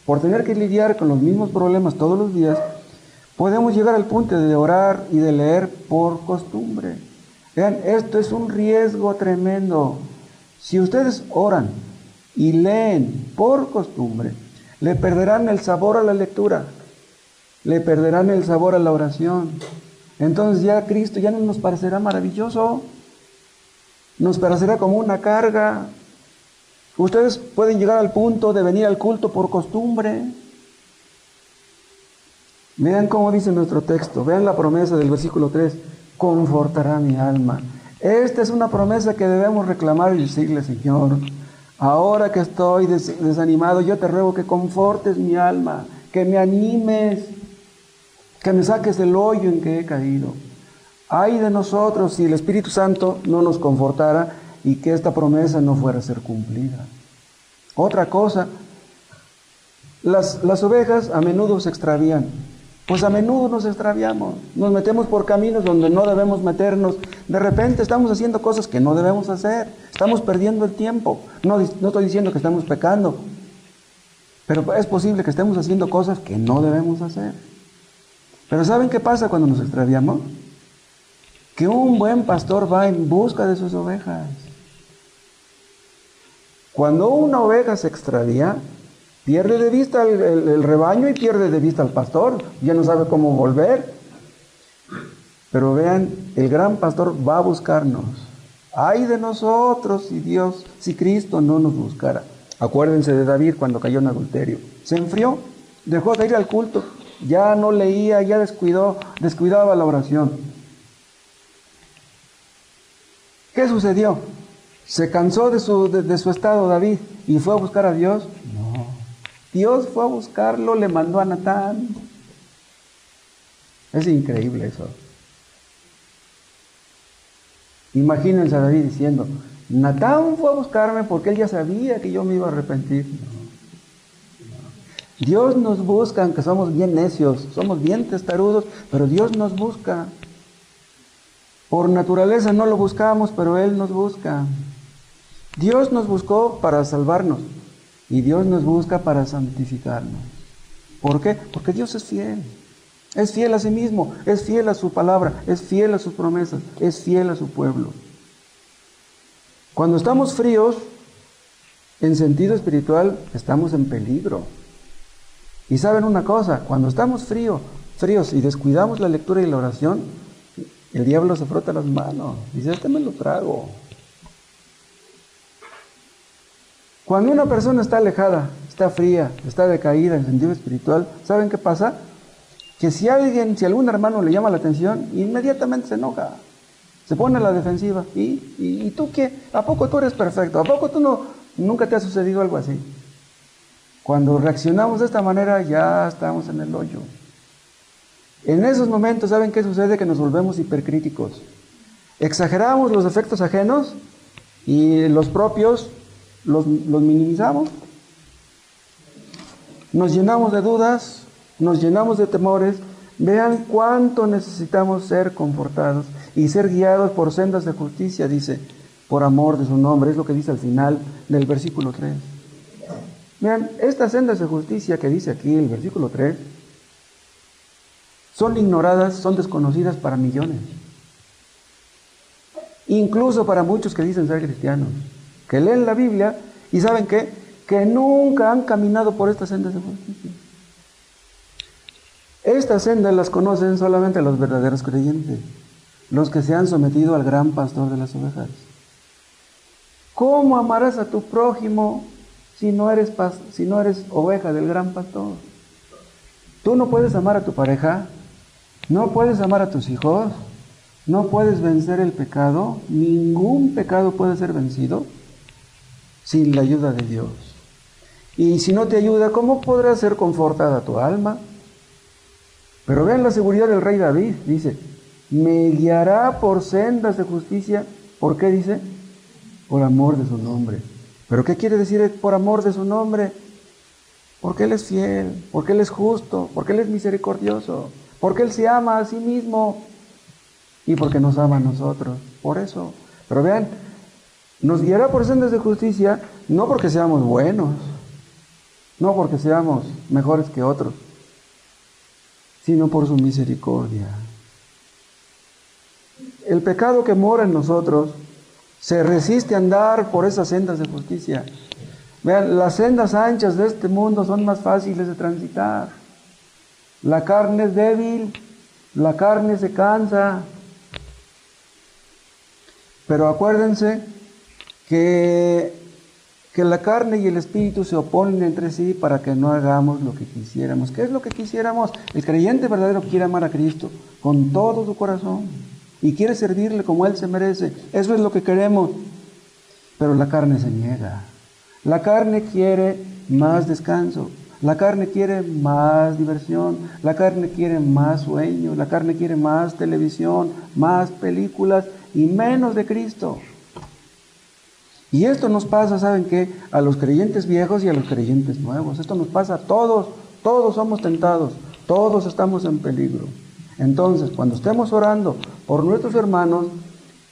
por tener que lidiar con los mismos problemas todos los días, podemos llegar al punto de orar y de leer por costumbre. Vean, esto es un riesgo tremendo. Si ustedes oran y leen por costumbre, le perderán el sabor a la lectura, le perderán el sabor a la oración. Entonces ya Cristo ya no nos parecerá maravilloso, nos parecerá como una carga. Ustedes pueden llegar al punto de venir al culto por costumbre. Vean cómo dice nuestro texto, vean la promesa del versículo 3, confortará mi alma. Esta es una promesa que debemos reclamar y decirle, Señor, ahora que estoy desanimado, yo te ruego que confortes mi alma, que me animes, que me saques del hoyo en que he caído. Ay de nosotros si el Espíritu Santo no nos confortara y que esta promesa no fuera a ser cumplida. Otra cosa, las ovejas a menudo se extravían. Pues a menudo nos extraviamos, nos metemos por caminos donde no debemos meternos. De repente estamos haciendo cosas que no debemos hacer, estamos perdiendo el tiempo. No estoy diciendo que estamos pecando, pero es posible que estemos haciendo cosas que no debemos hacer. Pero ¿saben qué pasa cuando nos extraviamos? Que un buen pastor va en busca de sus ovejas. Cuando una oveja se extravía, pierde de vista el rebaño y pierde de vista al pastor. Ya no sabe cómo volver. Pero vean, el gran pastor va a buscarnos. Ay de nosotros si Cristo no nos buscara. Acuérdense de David cuando cayó en adulterio. Se enfrió, dejó de ir al culto. Ya no leía, ya descuidaba la oración. ¿Qué sucedió? ¿Se cansó de su estado David y fue a buscar a Dios? No. Dios fue a buscarlo, le mandó a Natán. Es increíble eso. Imagínense a David diciendo, Natán fue a buscarme porque él ya sabía que yo me iba a arrepentir. No. Dios nos busca, aunque somos bien necios, somos bien testarudos, pero Dios nos busca. Por naturaleza no lo buscamos, pero Él nos busca. Dios nos buscó para salvarnos y Dios nos busca para santificarnos. ¿Por qué? Porque Dios es fiel. Es fiel a sí mismo, es fiel a su palabra, es fiel a sus promesas, es fiel a su pueblo. Cuando estamos fríos, en sentido espiritual, estamos en peligro. Y saben una cosa, cuando estamos fríos y descuidamos la lectura y la oración, el diablo se frota las manos, dice, este me lo trago. Cuando una persona está alejada, está fría, está decaída en sentido espiritual, ¿saben qué pasa? Que si algún hermano le llama la atención, inmediatamente se enoja, se pone a la defensiva. ¿Y tú qué? ¿A poco tú eres perfecto? ¿A poco nunca te ha sucedido algo así? Cuando reaccionamos de esta manera, ya estamos en el hoyo. En esos momentos, ¿saben qué sucede? Que nos volvemos hipercríticos. Exageramos los efectos ajenos y los propios los minimizamos. Nos llenamos de dudas, nos llenamos de temores. Vean cuánto necesitamos ser confortados y ser guiados por sendas de justicia, dice, por amor de su nombre. Es lo que dice al final del versículo 3. Vean, estas sendas de justicia que dice aquí el versículo 3, son ignoradas, son desconocidas para millones. Incluso para muchos que dicen ser cristianos, que leen la Biblia y ¿saben qué? Que nunca han caminado por estas sendas de justicia. Estas sendas las conocen solamente los verdaderos creyentes, los que se han sometido al gran pastor de las ovejas. ¿Cómo amarás a tu prójimo si no eres oveja del gran pastor? Tú no puedes amar a tu pareja, no puedes amar a tus hijos, no puedes vencer el pecado, ningún pecado puede ser vencido sin la ayuda de Dios. Y si no te ayuda, ¿cómo podrá ser confortada tu alma? Pero vean la seguridad del rey David, dice, me guiará por sendas de justicia. ¿Por qué dice? Por amor de su nombre. ¿Pero qué quiere decir por amor de su nombre? Porque Él es fiel, porque Él es justo, porque Él es misericordioso, porque Él se ama a sí mismo y porque nos ama a nosotros. Por eso. Pero vean, nos guiará por sendas de justicia, no porque seamos buenos, no porque seamos mejores que otros, sino por su misericordia. El pecado que mora en nosotros se resiste a andar por esas sendas de justicia. Vean, las sendas anchas de este mundo son más fáciles de transitar. La carne es débil, la carne se cansa. Pero acuérdense que la carne y el espíritu se oponen entre sí para que no hagamos lo que quisiéramos. ¿Qué es lo que quisiéramos? El creyente verdadero quiere amar a Cristo con todo su corazón y quiere servirle como Él se merece. Eso es lo que queremos. Pero la carne se niega. La carne quiere más descanso. La carne quiere más diversión. La carne quiere más sueño. La carne quiere más televisión, más películas y menos de Cristo. Y esto nos pasa, ¿saben qué? A los creyentes viejos y a los creyentes nuevos. Esto nos pasa a todos. Todos somos tentados. Todos estamos en peligro. Entonces, cuando estemos orando por nuestros hermanos,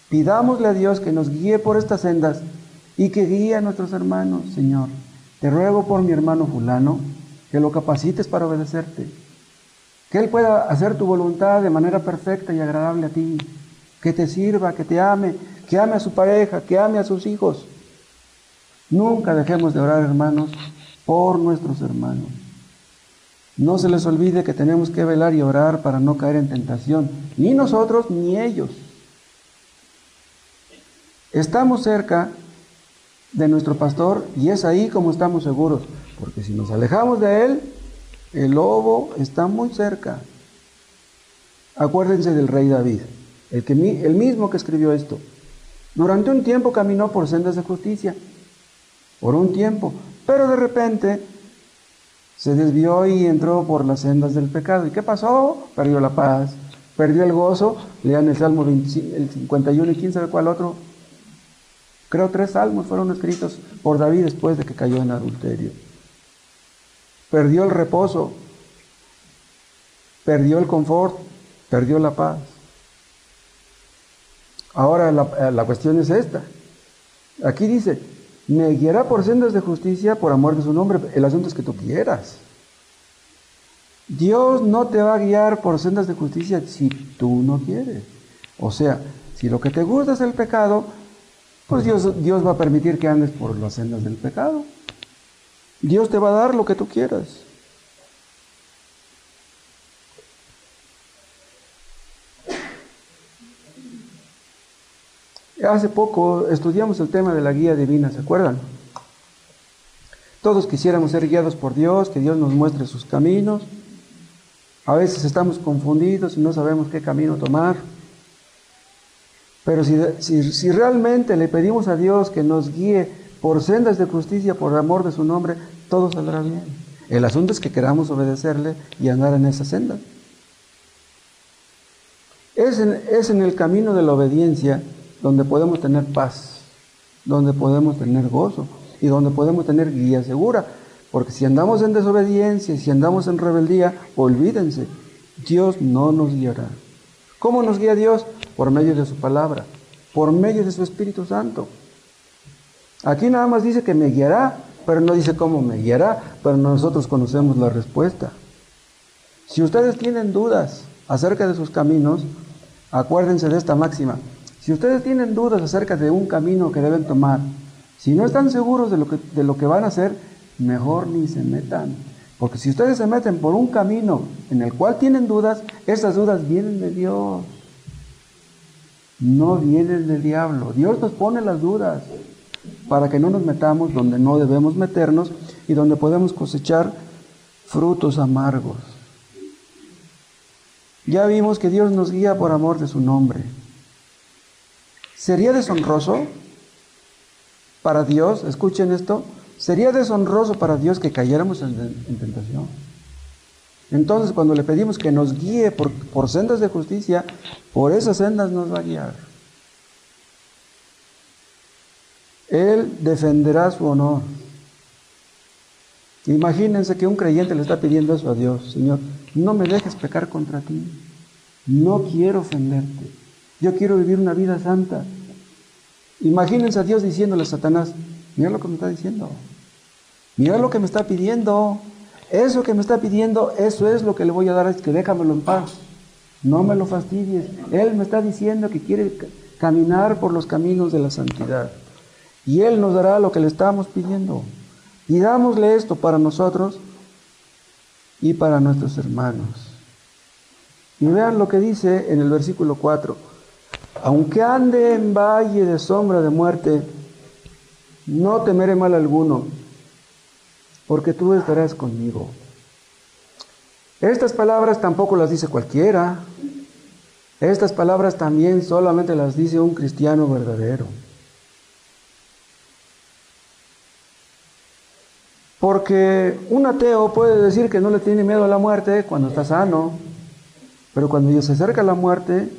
pidámosle a Dios que nos guíe por estas sendas y que guíe a nuestros hermanos. Señor, te ruego por mi hermano fulano, que lo capacites para obedecerte. Que él pueda hacer tu voluntad de manera perfecta y agradable a ti. Que te sirva, que te ame, que ame a su pareja, que ame a sus hijos. Nunca dejemos de orar, hermanos, por nuestros hermanos. No se les olvide que tenemos que velar y orar para no caer en tentación, ni nosotros ni ellos. Estamos cerca de nuestro pastor y es ahí como estamos seguros, porque si nos alejamos de él, el lobo está muy cerca. Acuérdense del rey David, el mismo que escribió esto. Durante un tiempo caminó por sendas de justicia, por un tiempo, pero de repente se desvió y entró por las sendas del pecado. ¿Y qué pasó? Perdió la paz, perdió el gozo. Lean el Salmo 25, el 51 y 15, ¿de cuál otro? Creo 3 salmos fueron escritos por David después de que cayó en adulterio. Perdió el reposo, perdió el confort, perdió la paz. Ahora la cuestión es esta. Aquí dice, me guiará por sendas de justicia por amor de su nombre. El asunto es que tú quieras. Dios no te va a guiar por sendas de justicia si tú no quieres. O sea, si lo que te gusta es el pecado, pues Dios va a permitir que andes por las sendas del pecado. Dios te va a dar lo que tú quieras. Hace poco estudiamos el tema de la guía divina, ¿se acuerdan? Todos quisiéramos ser guiados por Dios, que Dios nos muestre sus caminos. A veces estamos confundidos y no sabemos qué camino tomar. Pero si realmente le pedimos a Dios que nos guíe por sendas de justicia, por amor de su nombre, todo saldrá bien. El asunto es que queramos obedecerle y andar en esa senda. Es en el camino de la obediencia donde podemos tener paz, donde podemos tener gozo y donde podemos tener guía segura. Porque si andamos en desobediencia, si andamos en rebeldía, olvídense, Dios no nos guiará. ¿Cómo nos guía Dios? Por medio de su palabra, por medio de su Espíritu Santo. Aquí nada más dice que me guiará, pero no dice cómo me guiará, pero nosotros conocemos la respuesta. Si ustedes tienen dudas acerca de sus caminos, acuérdense de esta máxima. Si ustedes tienen dudas acerca de un camino que deben tomar, si no están seguros de lo que van a hacer, mejor ni se metan. Porque si ustedes se meten por un camino en el cual tienen dudas, esas dudas vienen de Dios. No vienen del diablo. Dios nos pone las dudas para que no nos metamos donde no debemos meternos y donde podemos cosechar frutos amargos. Ya vimos que Dios nos guía por amor de su nombre. ¿Sería deshonroso para Dios, escuchen esto, sería deshonroso para Dios que cayéramos en tentación? Entonces, cuando le pedimos que nos guíe por sendas de justicia, por esas sendas nos va a guiar. Él defenderá su honor. Imagínense que un creyente le está pidiendo eso a Dios. Señor, no me dejes pecar contra ti. No quiero ofenderte. Yo quiero vivir una vida santa. Imagínense a Dios diciéndole a Satanás, mira lo que me está diciendo. Mira lo que me está pidiendo. Eso que me está pidiendo, eso es lo que le voy a dar, es que déjamelo en paz. No me lo fastidies. Él me está diciendo que quiere caminar por los caminos de la santidad. Y Él nos dará lo que le estamos pidiendo. Pidámosle esto para nosotros y para nuestros hermanos. Y vean lo que dice en el versículo 4. Aunque ande en valle de sombra de muerte, no temeré mal alguno, porque tú estarás conmigo. Estas palabras tampoco las dice cualquiera. Estas palabras también solamente las dice un cristiano verdadero. Porque un ateo puede decir que no le tiene miedo a la muerte cuando está sano, pero cuando ya se acerca a la muerte,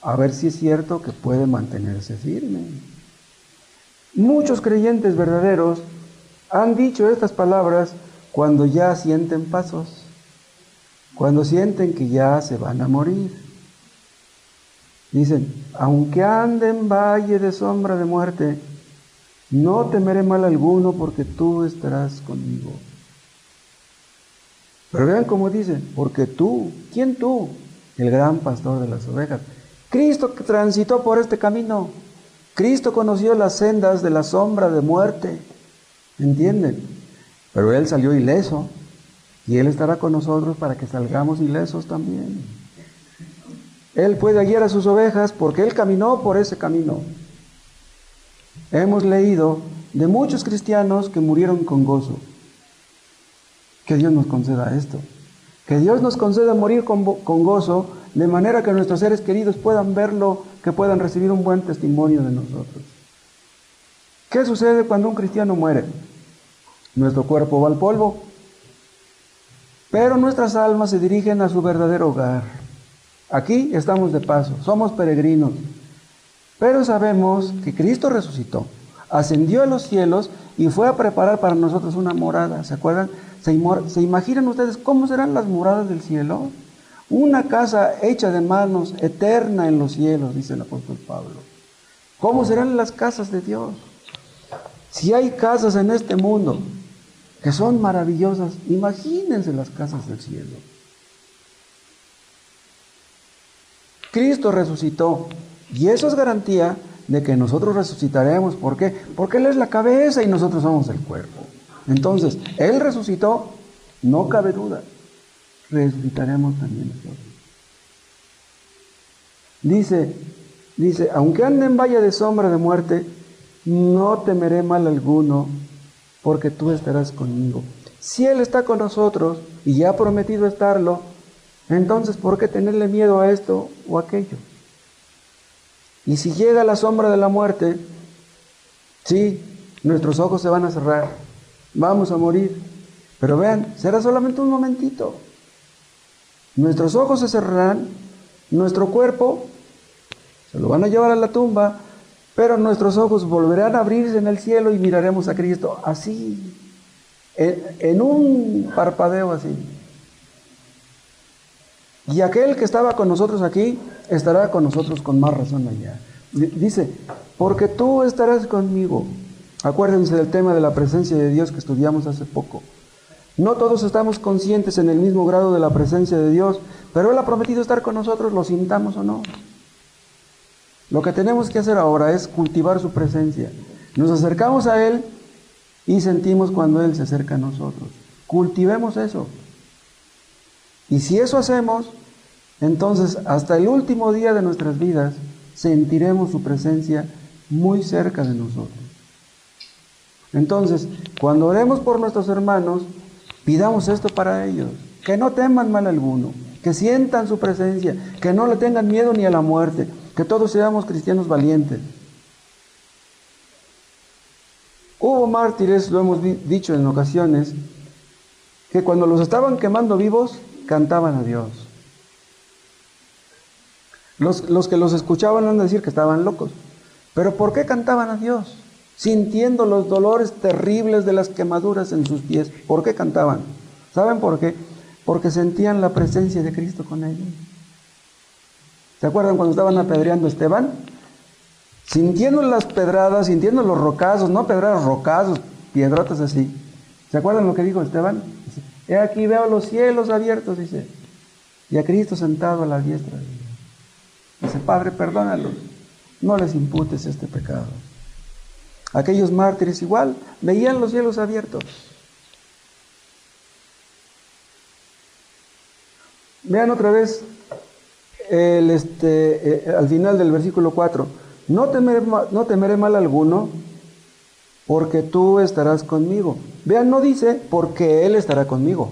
a ver si es cierto que puede mantenerse firme. Muchos creyentes verdaderos han dicho estas palabras cuando ya sienten pasos, cuando sienten que ya se van a morir. Dicen, aunque ande en valle de sombra de muerte, no temeré mal alguno porque tú estarás conmigo. Pero vean cómo dice, porque tú, ¿quién tú? El gran pastor de las ovejas. Cristo transitó por este camino. Cristo conoció las sendas de la sombra de muerte. ¿Entienden? Pero Él salió ileso. Y Él estará con nosotros para que salgamos ilesos también. Él puede guiar a sus ovejas porque Él caminó por ese camino. Hemos leído de muchos cristianos que murieron con gozo. Que Dios nos conceda esto. Que Dios nos conceda morir con gozo, de manera que nuestros seres queridos puedan verlo que puedan recibir un buen testimonio de nosotros. ¿Qué sucede cuando un cristiano muere? Nuestro cuerpo va al polvo, pero nuestras almas se dirigen a su verdadero hogar. Aquí estamos de paso, somos peregrinos, pero sabemos que Cristo resucitó, ascendió a los cielos y fue a preparar para nosotros una morada. ¿Se acuerdan? ¿Se imaginan ustedes cómo serán las moradas del cielo? Una casa hecha de manos, eterna en los cielos, dice el apóstol Pablo. ¿Cómo serán las casas de Dios? Si hay casas en este mundo que son maravillosas, imagínense las casas del cielo. Cristo resucitó y eso es garantía de que nosotros resucitaremos. ¿Por qué? Porque Él es la cabeza y nosotros somos el cuerpo. Entonces, Él resucitó, no cabe duda, resucitaremos también nosotros. Dice, aunque ande en valle de sombra de muerte, no temeré mal alguno, porque tú estarás conmigo. Si Él está con nosotros y ya ha prometido estarlo, entonces ¿por qué tenerle miedo a esto o aquello? Y si llega la sombra de la muerte, sí, nuestros ojos se van a cerrar, vamos a morir, pero vean, será solamente un momentito. Nuestros ojos se cerrarán, nuestro cuerpo se lo van a llevar a la tumba, pero nuestros ojos volverán a abrirse en el cielo y miraremos a Cristo así, en un parpadeo así. Y aquel que estaba con nosotros aquí, estará con nosotros con más razón allá. Dice, porque tú estarás conmigo. Acuérdense del tema de la presencia de Dios que estudiamos hace poco. No todos estamos conscientes en el mismo grado de la presencia de Dios, pero Él ha prometido estar con nosotros, lo sintamos o no. Lo que tenemos que hacer ahora es cultivar su presencia. Nos acercamos a Él y sentimos cuando Él se acerca a nosotros. Cultivemos eso. Y si eso hacemos, entonces hasta el último día de nuestras vidas sentiremos su presencia muy cerca de nosotros. Entonces, cuando oremos por nuestros hermanos, pidamos esto para ellos, que no teman mal alguno, que sientan su presencia, que no le tengan miedo ni a la muerte, que todos seamos cristianos valientes. Hubo mártires, lo hemos dicho en ocasiones, que cuando los estaban quemando vivos, cantaban a Dios. Los que los escuchaban van a decir que estaban locos. ¿Pero por qué cantaban a Dios? Sintiendo los dolores terribles de las quemaduras en sus pies. ¿Por qué cantaban? ¿Saben por qué? Porque sentían la presencia de Cristo con ellos. ¿Se acuerdan cuando estaban apedreando a Esteban? Sintiendo las pedradas, sintiendo los rocazos, no pedradas, rocazos, piedrotas así. ¿Se acuerdan lo que dijo Esteban? Dice, he aquí veo los cielos abiertos, dice, y a Cristo sentado a la diestra. Dice, Padre, perdónalos, no les imputes este pecado. Aquellos mártires igual, veían los cielos abiertos. Vean otra vez al final del versículo 4. No temeré mal alguno, porque tú estarás conmigo. Vean, no dice, porque Él estará conmigo.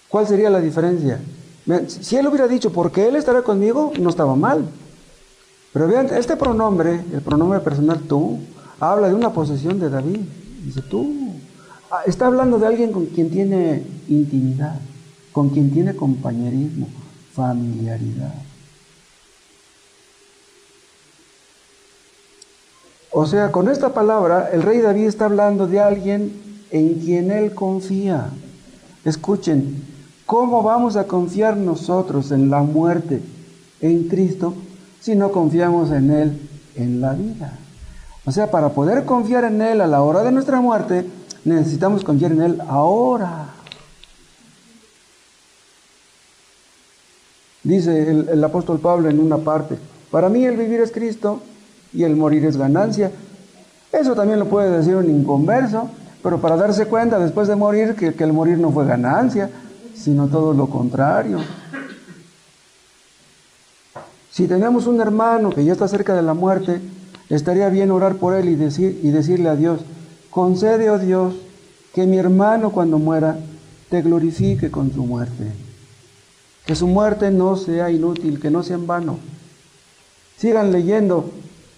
¿Cuál sería la diferencia? Vean, si Él hubiera dicho, porque Él estará conmigo, no estaba mal. Pero vean, este pronombre, el pronombre personal tú, habla de una posesión de David. Dice tú. Está hablando de alguien con quien tiene intimidad, con quien tiene compañerismo, familiaridad. O sea, con esta palabra, el rey David está hablando de alguien en quien él confía. Escuchen, ¿cómo vamos a confiar nosotros en la muerte en Cristo si no confiamos en Él en la vida? O sea, para poder confiar en Él a la hora de nuestra muerte, necesitamos confiar en Él ahora. Dice el apóstol Pablo en una parte, para mí el vivir es Cristo y el morir es ganancia. Eso también lo puede decir un inconverso, pero para darse cuenta después de morir que el morir no fue ganancia, sino todo lo contrario. Si tenemos un hermano que ya está cerca de la muerte, estaría bien orar por él y decirle a Dios, concede, oh Dios, que mi hermano cuando muera te glorifique con su muerte. Que su muerte no sea inútil, que no sea en vano. Sigan leyendo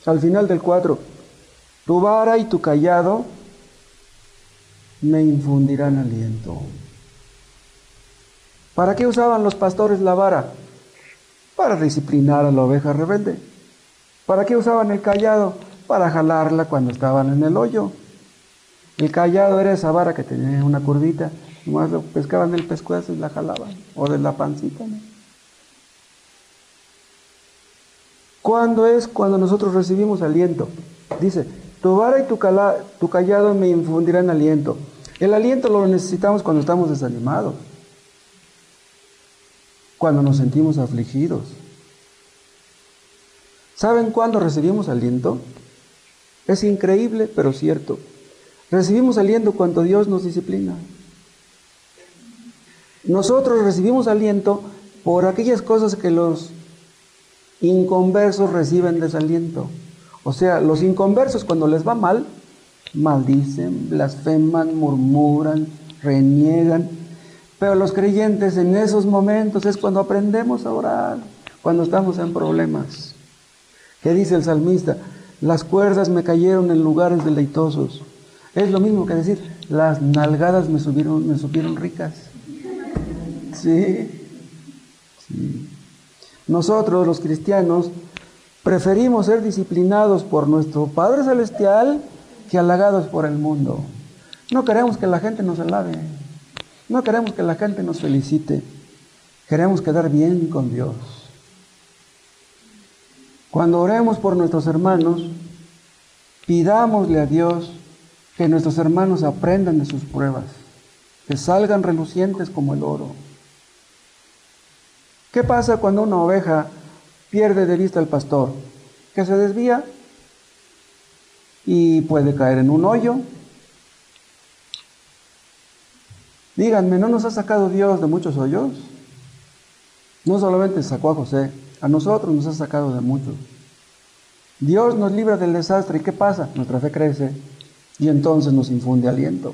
al final del 4. Tu vara y tu cayado me infundirán aliento. ¿Para qué usaban los pastores la vara? Para disciplinar a la oveja rebelde. ¿Para qué usaban el cayado? Para jalarla cuando estaban en el hoyo. El cayado era esa vara que tenía una curvita, nomás lo pescaban del pescuezo y la jalaban, o de la pancita, ¿no? ¿Cuándo es cuando nosotros recibimos aliento? Dice, tu vara y tu cayado me infundirán aliento. El aliento lo necesitamos cuando estamos desanimados, cuando nos sentimos afligidos. ¿Saben cuándo recibimos aliento? Es increíble, pero cierto. Recibimos aliento cuando Dios nos disciplina. Nosotros recibimos aliento por aquellas cosas que los inconversos reciben desaliento. O sea, los inconversos cuando les va mal, maldicen, blasfeman, murmuran, reniegan. Pero los creyentes en esos momentos es cuando aprendemos a orar, cuando estamos en problemas. ¿Qué dice el salmista? Las cuerdas me cayeron en lugares deleitosos. Es lo mismo que decir, las nalgadas me supieron ricas. Sí. Nosotros, los cristianos, preferimos ser disciplinados por nuestro Padre Celestial que halagados por el mundo. No queremos que la gente nos alabe. No queremos que la gente nos felicite. Queremos quedar bien con Dios. Cuando oremos por nuestros hermanos, pidámosle a Dios que nuestros hermanos aprendan de sus pruebas, que salgan relucientes como el oro. ¿Qué pasa cuando una oveja pierde de vista al pastor? Que se desvía y puede caer en un hoyo. Díganme, ¿no nos ha sacado Dios de muchos hoyos? No solamente sacó a José, a nosotros nos ha sacado de muchos. Dios nos libra del desastre. ¿Y qué pasa? Nuestra fe crece y entonces nos infunde aliento.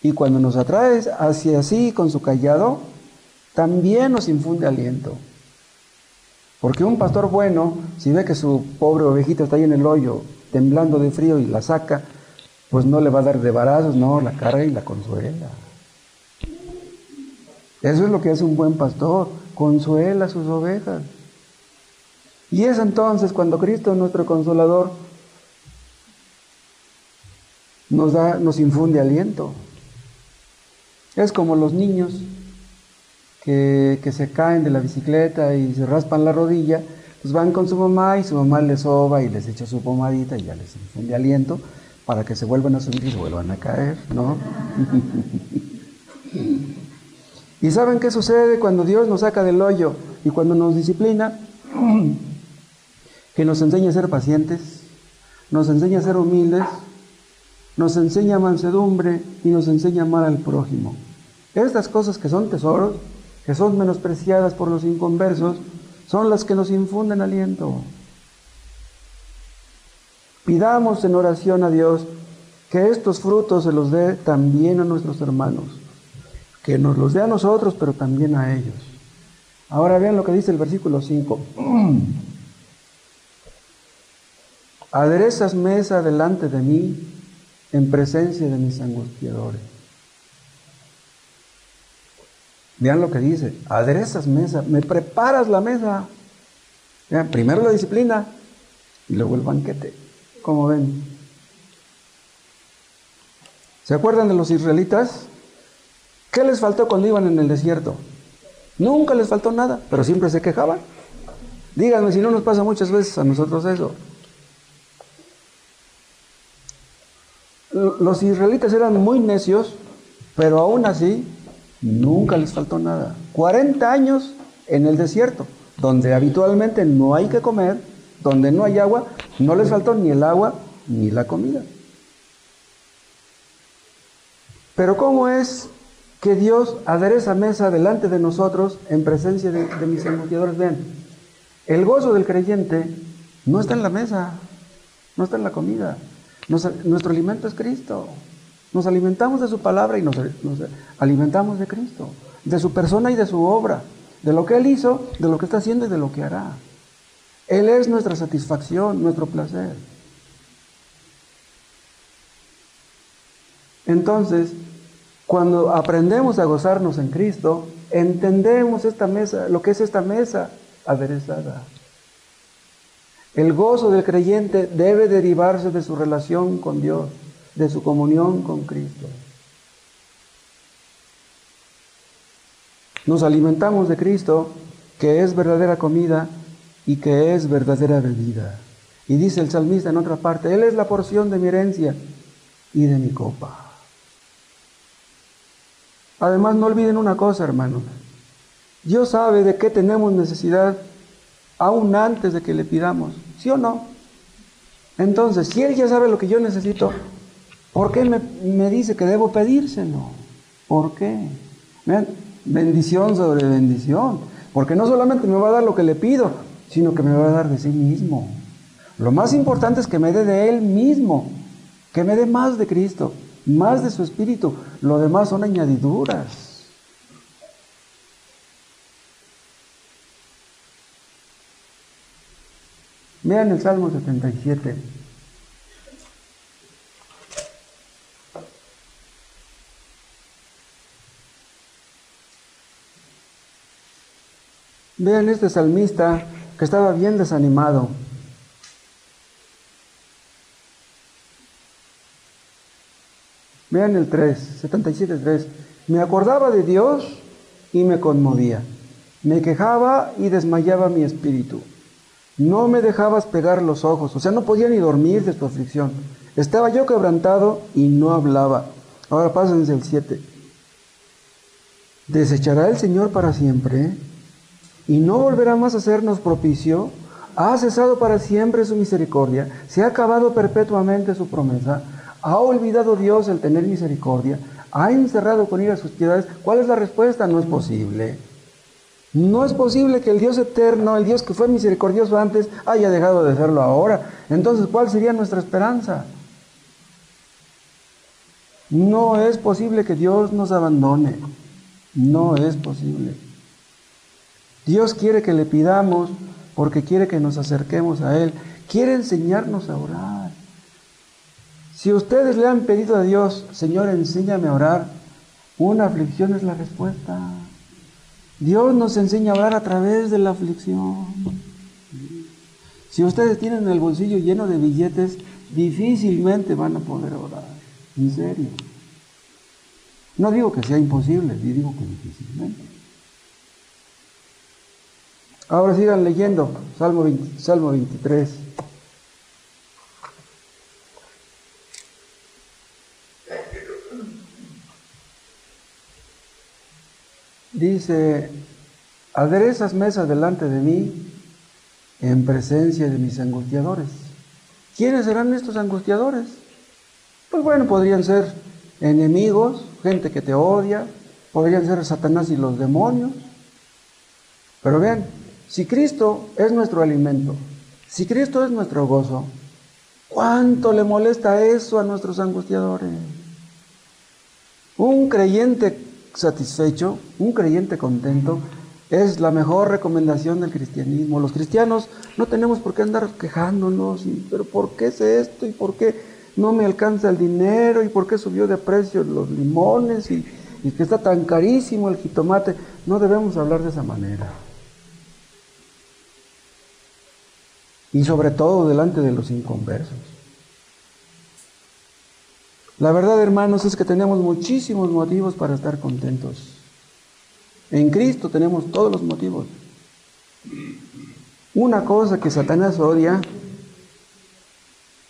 Y cuando nos atrae hacia sí con su cayado, también nos infunde aliento. Porque un pastor bueno, si ve que su pobre ovejita está ahí en el hoyo, temblando de frío y la saca, pues no le va a dar de varazos, no, la carga y la consuela. Eso es lo que hace un buen pastor, consuela a sus ovejas. Y es entonces cuando Cristo, nuestro Consolador, nos infunde aliento. Es como los niños que se caen de la bicicleta y se raspan la rodilla, pues van con su mamá y su mamá les soba y les echa su pomadita y ya les infunde aliento para que se vuelvan a subir y se vuelvan a caer, ¿no? ¿Y saben qué sucede cuando Dios nos saca del hoyo y cuando nos disciplina? Que nos enseña a ser pacientes, nos enseña a ser humildes, nos enseña mansedumbre y nos enseña a amar al prójimo. Estas cosas que son tesoros, que son menospreciadas por los inconversos, son las que nos infunden aliento. Pidamos en oración a Dios que estos frutos se los dé también a nuestros hermanos, que nos los dé a nosotros, pero también a ellos. Ahora vean lo que dice el versículo 5. Aderezas mesa delante de mí en presencia de mis angustiadores. Vean lo que dice, aderezas mesa, me preparas la mesa. Vean, primero la disciplina y luego el banquete. ¿Cómo ven? ¿Se acuerdan de los israelitas? ¿Qué les faltó cuando iban en el desierto? Nunca les faltó nada, pero siempre se quejaban. Díganme si no nos pasa muchas veces a nosotros eso. Los israelitas eran muy necios, pero aún así nunca les faltó nada. 40 años en el desierto, donde habitualmente no hay que comer, donde no hay agua, no les faltó ni el agua ni la comida. Pero ¿cómo es que Dios adereza mesa delante de nosotros en presencia de mis angustiadores? Vean, el gozo del creyente no está en la mesa, no está en la comida. Nuestro alimento es Cristo. Nos alimentamos de su palabra y nos alimentamos de Cristo, de su persona y de su obra, de lo que Él hizo, de lo que está haciendo y de lo que hará. Él es nuestra satisfacción, nuestro placer. Entonces, cuando aprendemos a gozarnos en Cristo, entendemos esta mesa, lo que es esta mesa aderezada. El gozo del creyente debe derivarse de su relación con Dios, de su comunión con Cristo. Nos alimentamos de Cristo, que es verdadera comida y que es verdadera bebida. Y dice el salmista en otra parte, Él es la porción de mi herencia y de mi copa. Además, no olviden una cosa, hermanos. Dios sabe de qué tenemos necesidad aún antes de que le pidamos, ¿sí o no? Entonces, si Él ya sabe lo que yo necesito, ¿por qué me dice que debo pedírselo? ¿Por qué? Vean, bendición sobre bendición. Porque no solamente me va a dar lo que le pido, sino que me va a dar de sí mismo. Lo más importante es que me dé de Él mismo, que me dé más de Cristo, más de su Espíritu. Lo demás son añadiduras. Vean el Salmo 77. Vean este salmista que estaba bien desanimado. Vean el 3, 77:3. Me acordaba de Dios y me conmovía. Me quejaba y desmayaba mi espíritu. No me dejabas pegar los ojos, o sea, no podía ni dormir de tu aflicción. Estaba yo quebrantado y no hablaba. Ahora pásense el 7. ¿Desechará el Señor para siempre? ¿Y no volverá más a hacernos propicio? ¿Ha cesado para siempre su misericordia? ¿Se ha acabado perpetuamente su promesa? ¿Ha olvidado Dios el tener misericordia? ¿Ha encerrado con ira sus piedades? ¿Cuál es la respuesta? No es posible. No es posible que el Dios eterno, el Dios que fue misericordioso antes, haya dejado de serlo ahora. Entonces, ¿cuál sería nuestra esperanza? No es posible que Dios nos abandone. No es posible. Dios quiere que le pidamos porque quiere que nos acerquemos a Él. Quiere enseñarnos a orar. Si ustedes le han pedido a Dios, Señor, enséñame a orar, una aflicción es la respuesta. Dios nos enseña a orar a través de la aflicción. Si ustedes tienen el bolsillo lleno de billetes, difícilmente van a poder orar. En serio. No digo que sea imposible, yo digo que difícilmente. Ahora sigan leyendo, Salmo 23. Dice, aderezas mesa delante de mí en presencia de mis angustiadores. ¿Quiénes serán estos angustiadores? Pues bueno, podrían ser enemigos, gente que te odia, podrían ser Satanás y los demonios. Pero vean, si Cristo es nuestro alimento, si Cristo es nuestro gozo, ¿cuánto le molesta eso a nuestros angustiadores? Un creyente satisfecho, un creyente contento, es la mejor recomendación del cristianismo. Los cristianos no tenemos por qué andar quejándonos, pero ¿por qué es esto? ¿Y por qué no me alcanza el dinero? ¿Y por qué subió de precio los limones? ¿Y que está tan carísimo el jitomate? No debemos hablar de esa manera. Y sobre todo delante de los inconversos. La verdad, hermanos, es que tenemos muchísimos motivos para estar contentos. En Cristo tenemos todos los motivos. Una cosa que Satanás odia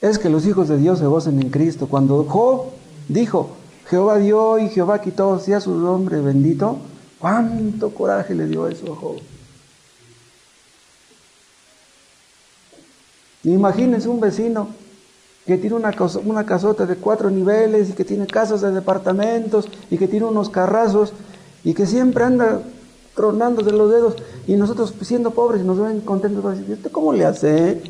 es que los hijos de Dios se gocen en Cristo. Cuando Job dijo, Jehová dio y Jehová quitó, sea su nombre bendito, ¿cuánto coraje le dio eso a Job? Imagínense un vecino que tiene una casota de 4 niveles y que tiene casas de departamentos y que tiene unos carrazos y que siempre anda tronándose los dedos y nosotros siendo pobres y nos ven contentos para decir, ¿esto cómo le hace?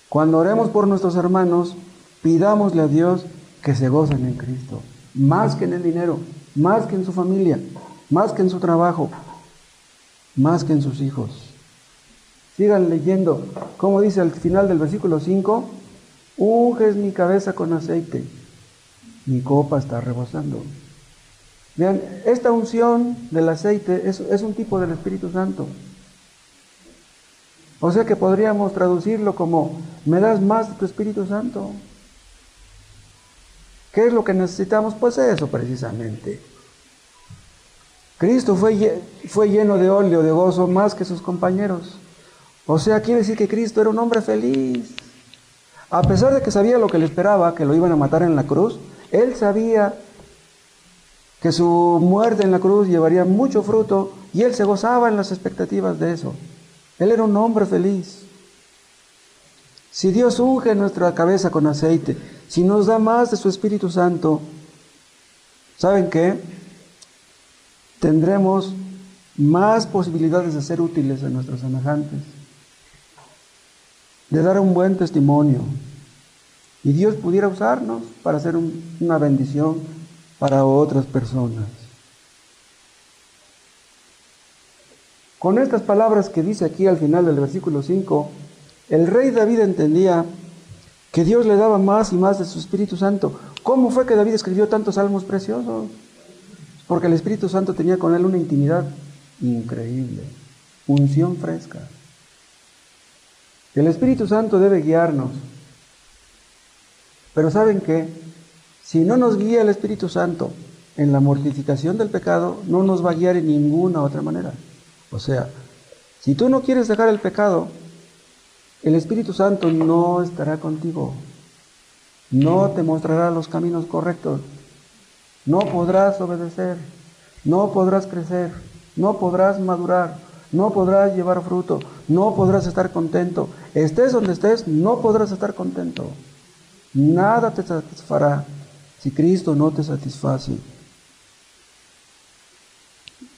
Cuando oremos por nuestros hermanos, pidámosle a Dios que se gocen en Cristo, más que en el dinero, más que en su familia, más que en su trabajo. más que en sus hijos. Sigan leyendo, como dice al final del versículo 5, unges mi cabeza con aceite, mi copa está rebosando. Vean, esta unción del aceite es un tipo del Espíritu Santo. O sea que podríamos traducirlo como, me das más de tu Espíritu Santo. ¿Qué es lo que necesitamos? Pues eso precisamente. Cristo fue lleno de óleo, de gozo, más que sus compañeros. O sea, quiere decir que Cristo era un hombre feliz. A pesar de que sabía lo que le esperaba, que lo iban a matar en la cruz, él sabía que su muerte en la cruz llevaría mucho fruto y él se gozaba en las expectativas de eso. Él era un hombre feliz. Si Dios unge nuestra cabeza con aceite, si nos da más de su Espíritu Santo, ¿saben qué? Tendremos más posibilidades de ser útiles a nuestros semejantes, de dar un buen testimonio. Y Dios pudiera usarnos para hacer una bendición para otras personas. Con estas palabras que dice aquí al final del versículo 5, el rey David entendía que Dios le daba más y más de su Espíritu Santo. ¿Cómo fue que David escribió tantos salmos preciosos? Porque el Espíritu Santo tenía con él una intimidad increíble, unción fresca. El Espíritu Santo debe guiarnos. Pero ¿saben qué? Si no nos guía el Espíritu Santo en la mortificación del pecado, no nos va a guiar en ninguna otra manera. O sea, si tú no quieres dejar el pecado, el Espíritu Santo no estará contigo. No te mostrará los caminos correctos. No podrás obedecer. No podrás crecer. No podrás madurar. No podrás llevar fruto. No podrás estar contento. Estés donde estés, no podrás estar contento. Nada te satisfará si Cristo no te satisface.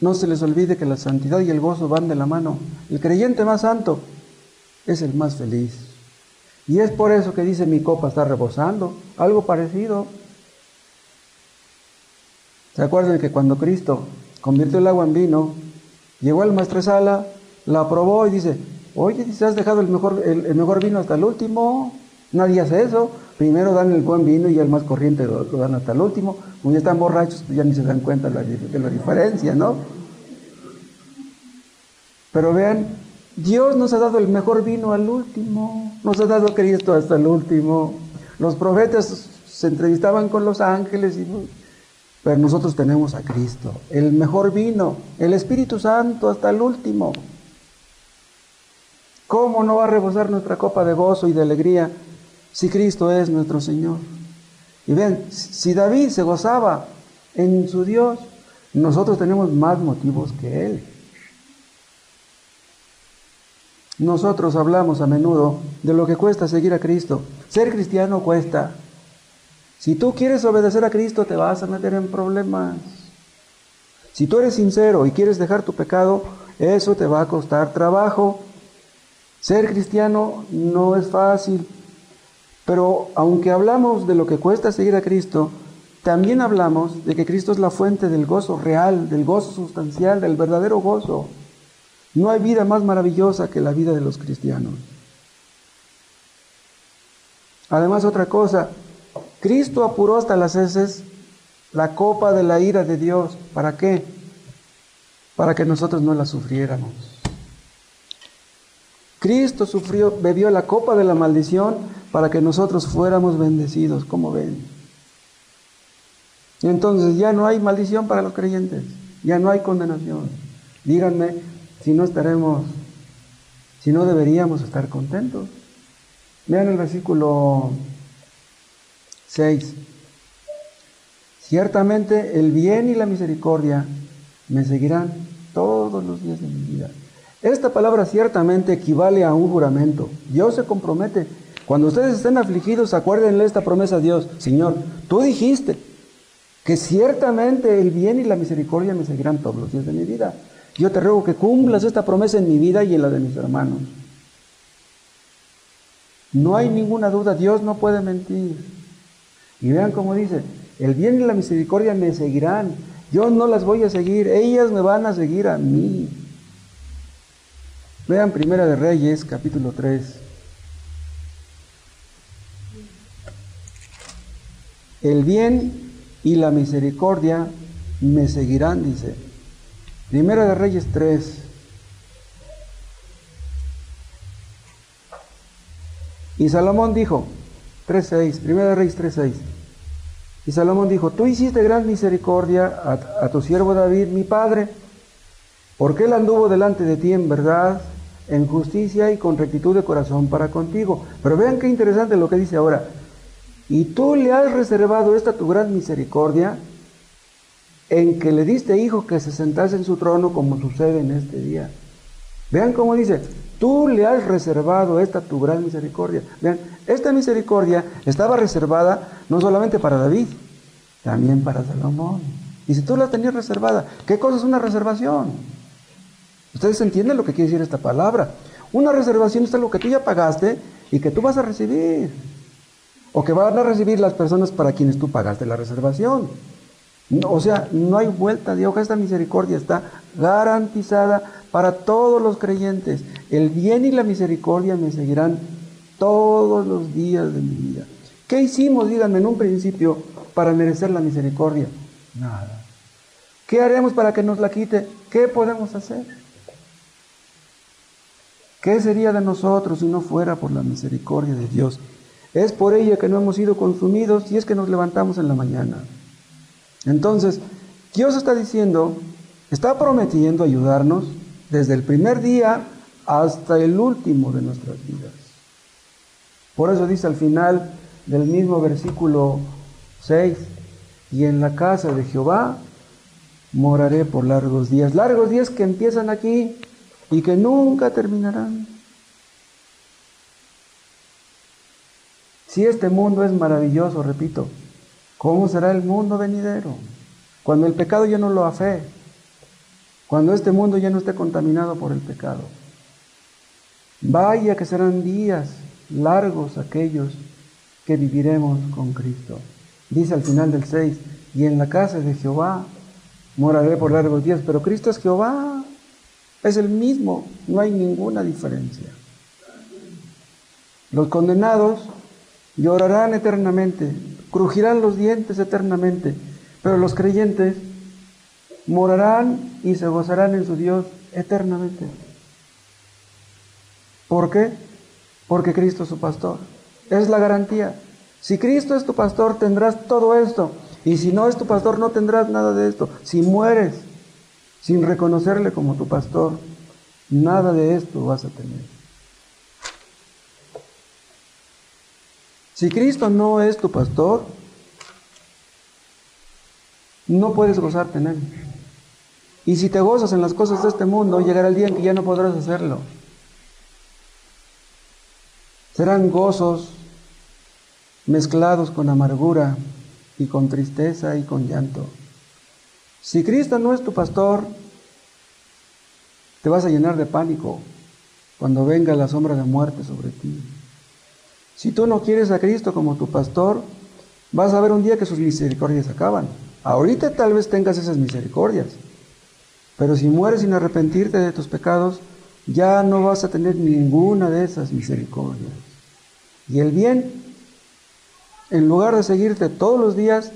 No se les olvide que la santidad y el gozo van de la mano. El creyente más santo es el más feliz. Y es por eso que dice, mi copa está rebosando. Algo parecido. ¿Se acuerdan que cuando Cristo convirtió el agua en vino, llegó el maestresala, la probó y dice, oye, dice, has dejado el mejor vino hasta el último? Nadie hace eso. Primero dan el buen vino y el más corriente lo dan hasta el último. Como ya están borrachos, pues ya ni se dan cuenta de la diferencia, ¿no? Pero vean, Dios nos ha dado el mejor vino al último. Nos ha dado Cristo hasta el último. Los profetas se entrevistaban con los ángeles, pero nosotros tenemos a Cristo, el mejor vino, el Espíritu Santo hasta el último. ¿Cómo no va a rebosar nuestra copa de gozo y de alegría si Cristo es nuestro Señor? Y ven, si David se gozaba en su Dios, nosotros tenemos más motivos que Él. Nosotros hablamos a menudo de lo que cuesta seguir a Cristo. Ser cristiano cuesta. Si tú quieres obedecer a Cristo, te vas a meter en problemas. Si tú eres sincero y quieres dejar tu pecado, eso te va a costar trabajo. Ser cristiano no es fácil. Pero aunque hablamos de lo que cuesta seguir a Cristo, también hablamos de que Cristo es la fuente del gozo real, del gozo sustancial, del verdadero gozo. No hay vida más maravillosa que la vida de los cristianos. Además, otra cosa, Cristo apuró hasta las heces la copa de la ira de Dios. ¿Para qué? Para que nosotros no la sufriéramos. Cristo bebió la copa de la maldición para que nosotros fuéramos bendecidos. ¿Cómo ven? Y entonces ya no hay maldición para los creyentes, ya no hay condenación. Díganme si no deberíamos estar contentos. Vean el versículo 6. Ciertamente el bien y la misericordia me seguirán todos los días de mi vida. Esta palabra ciertamente equivale a un juramento. Dios se compromete. Cuando ustedes estén afligidos, acuérdenle esta promesa a Dios. Señor, tú dijiste que ciertamente el bien y la misericordia me seguirán todos los días de mi vida. Yo te ruego que cumplas esta promesa en mi vida y en la de mis hermanos. No hay ninguna duda, Dios no puede mentir. Y vean cómo dice, el bien y la misericordia me seguirán. Yo no las voy a seguir, ellas me van a seguir a mí. Vean Primera de Reyes, capítulo 3. El bien y la misericordia me seguirán, dice. Primera de Reyes 3. Y Salomón dijo, 3:6, Primera de Reyes 3:6. Y Salomón dijo, tú hiciste gran misericordia a tu siervo David, mi padre, porque él anduvo delante de ti en verdad, en justicia y con rectitud de corazón para contigo. Pero vean qué interesante lo que dice ahora. Y tú le has reservado esta tu gran misericordia, en que le diste hijo que se sentase en su trono, como sucede en este día. Vean cómo dice, tú le has reservado esta tu gran misericordia. Vean, esta misericordia estaba reservada no solamente para David, también para Salomón. Y si tú la tenías reservada, ¿qué cosa es una reservación? ¿Ustedes entienden lo que quiere decir esta palabra? Una reservación es algo que tú ya pagaste y que tú vas a recibir. O que van a recibir las personas para quienes tú pagaste la reservación. O sea, no hay vuelta de hoja. Esta misericordia está garantizada para todos los creyentes. El bien y la misericordia me seguirán todos los días de mi vida. ¿Qué hicimos, díganme, en un principio para merecer la misericordia? Nada. ¿Qué haremos para que nos la quite? ¿Qué podemos hacer? ¿Qué sería de nosotros si no fuera por la misericordia de Dios? Es por ella que no hemos sido consumidos y es que nos levantamos en la mañana. Entonces, Dios está diciendo, está prometiendo ayudarnos desde el primer día hasta el último de nuestras vidas. Por eso dice al final del mismo versículo 6, y en la casa de Jehová moraré por largos días que empiezan aquí y que nunca terminarán. Si este mundo es maravilloso, repito, ¿cómo será el mundo venidero? Cuando el pecado ya no lo afee, cuando este mundo ya no esté contaminado por el pecado. Vaya que serán días largos aquellos que viviremos con Cristo. Dice al final del 6, y en la casa de Jehová moraré por largos días, pero Cristo es Jehová, es el mismo, no hay ninguna diferencia. Los condenados llorarán eternamente, crujirán los dientes eternamente, pero los creyentes morarán y se gozarán en su Dios eternamente. ¿Por qué? Porque Cristo es su pastor. Es la garantía. Si Cristo es tu pastor, tendrás todo esto. Y si no es tu pastor, no tendrás nada de esto. Si mueres sin reconocerle como tu pastor, nada de esto vas a tener. Si Cristo no es tu pastor, no puedes gozarte en Él. Y si te gozas en las cosas de este mundo, llegará el día en que ya no podrás hacerlo. Serán gozos mezclados con amargura y con tristeza y con llanto. Si Cristo no es tu pastor, te vas a llenar de pánico cuando venga la sombra de muerte sobre ti. Si tú no quieres a Cristo como tu pastor, vas a ver un día que sus misericordias acaban. Ahorita tal vez tengas esas misericordias, pero si mueres sin arrepentirte de tus pecados, ya no vas a tener ninguna de esas misericordias. Y el bien, en lugar de seguirte todos los días,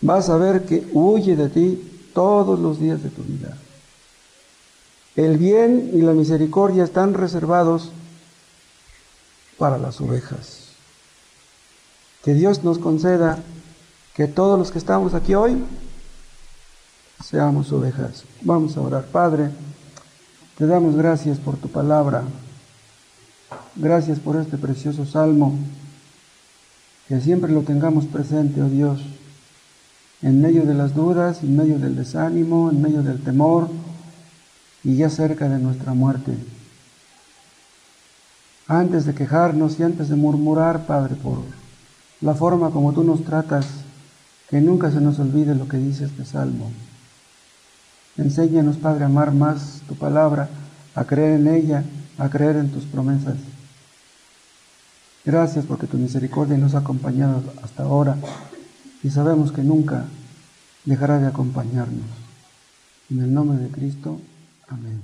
vas a ver que huye de ti todos los días de tu vida. El bien y la misericordia están reservados para las ovejas. Que Dios nos conceda que todos los que estamos aquí hoy seamos ovejas. Vamos a orar. Padre, te damos gracias por tu palabra. Gracias por este precioso salmo. Que siempre lo tengamos presente, oh Dios, en medio de las dudas, en medio del desánimo, en medio del temor y ya cerca de nuestra muerte. Antes de quejarnos y antes de murmurar, Padre, por la forma como tú nos tratas, que nunca se nos olvide lo que dice este salmo. Enséñanos, Padre, a amar más tu palabra, a creer en ella, a creer en tus promesas. Gracias porque tu misericordia nos ha acompañado hasta ahora y sabemos que nunca dejará de acompañarnos. En el nombre de Cristo, amén.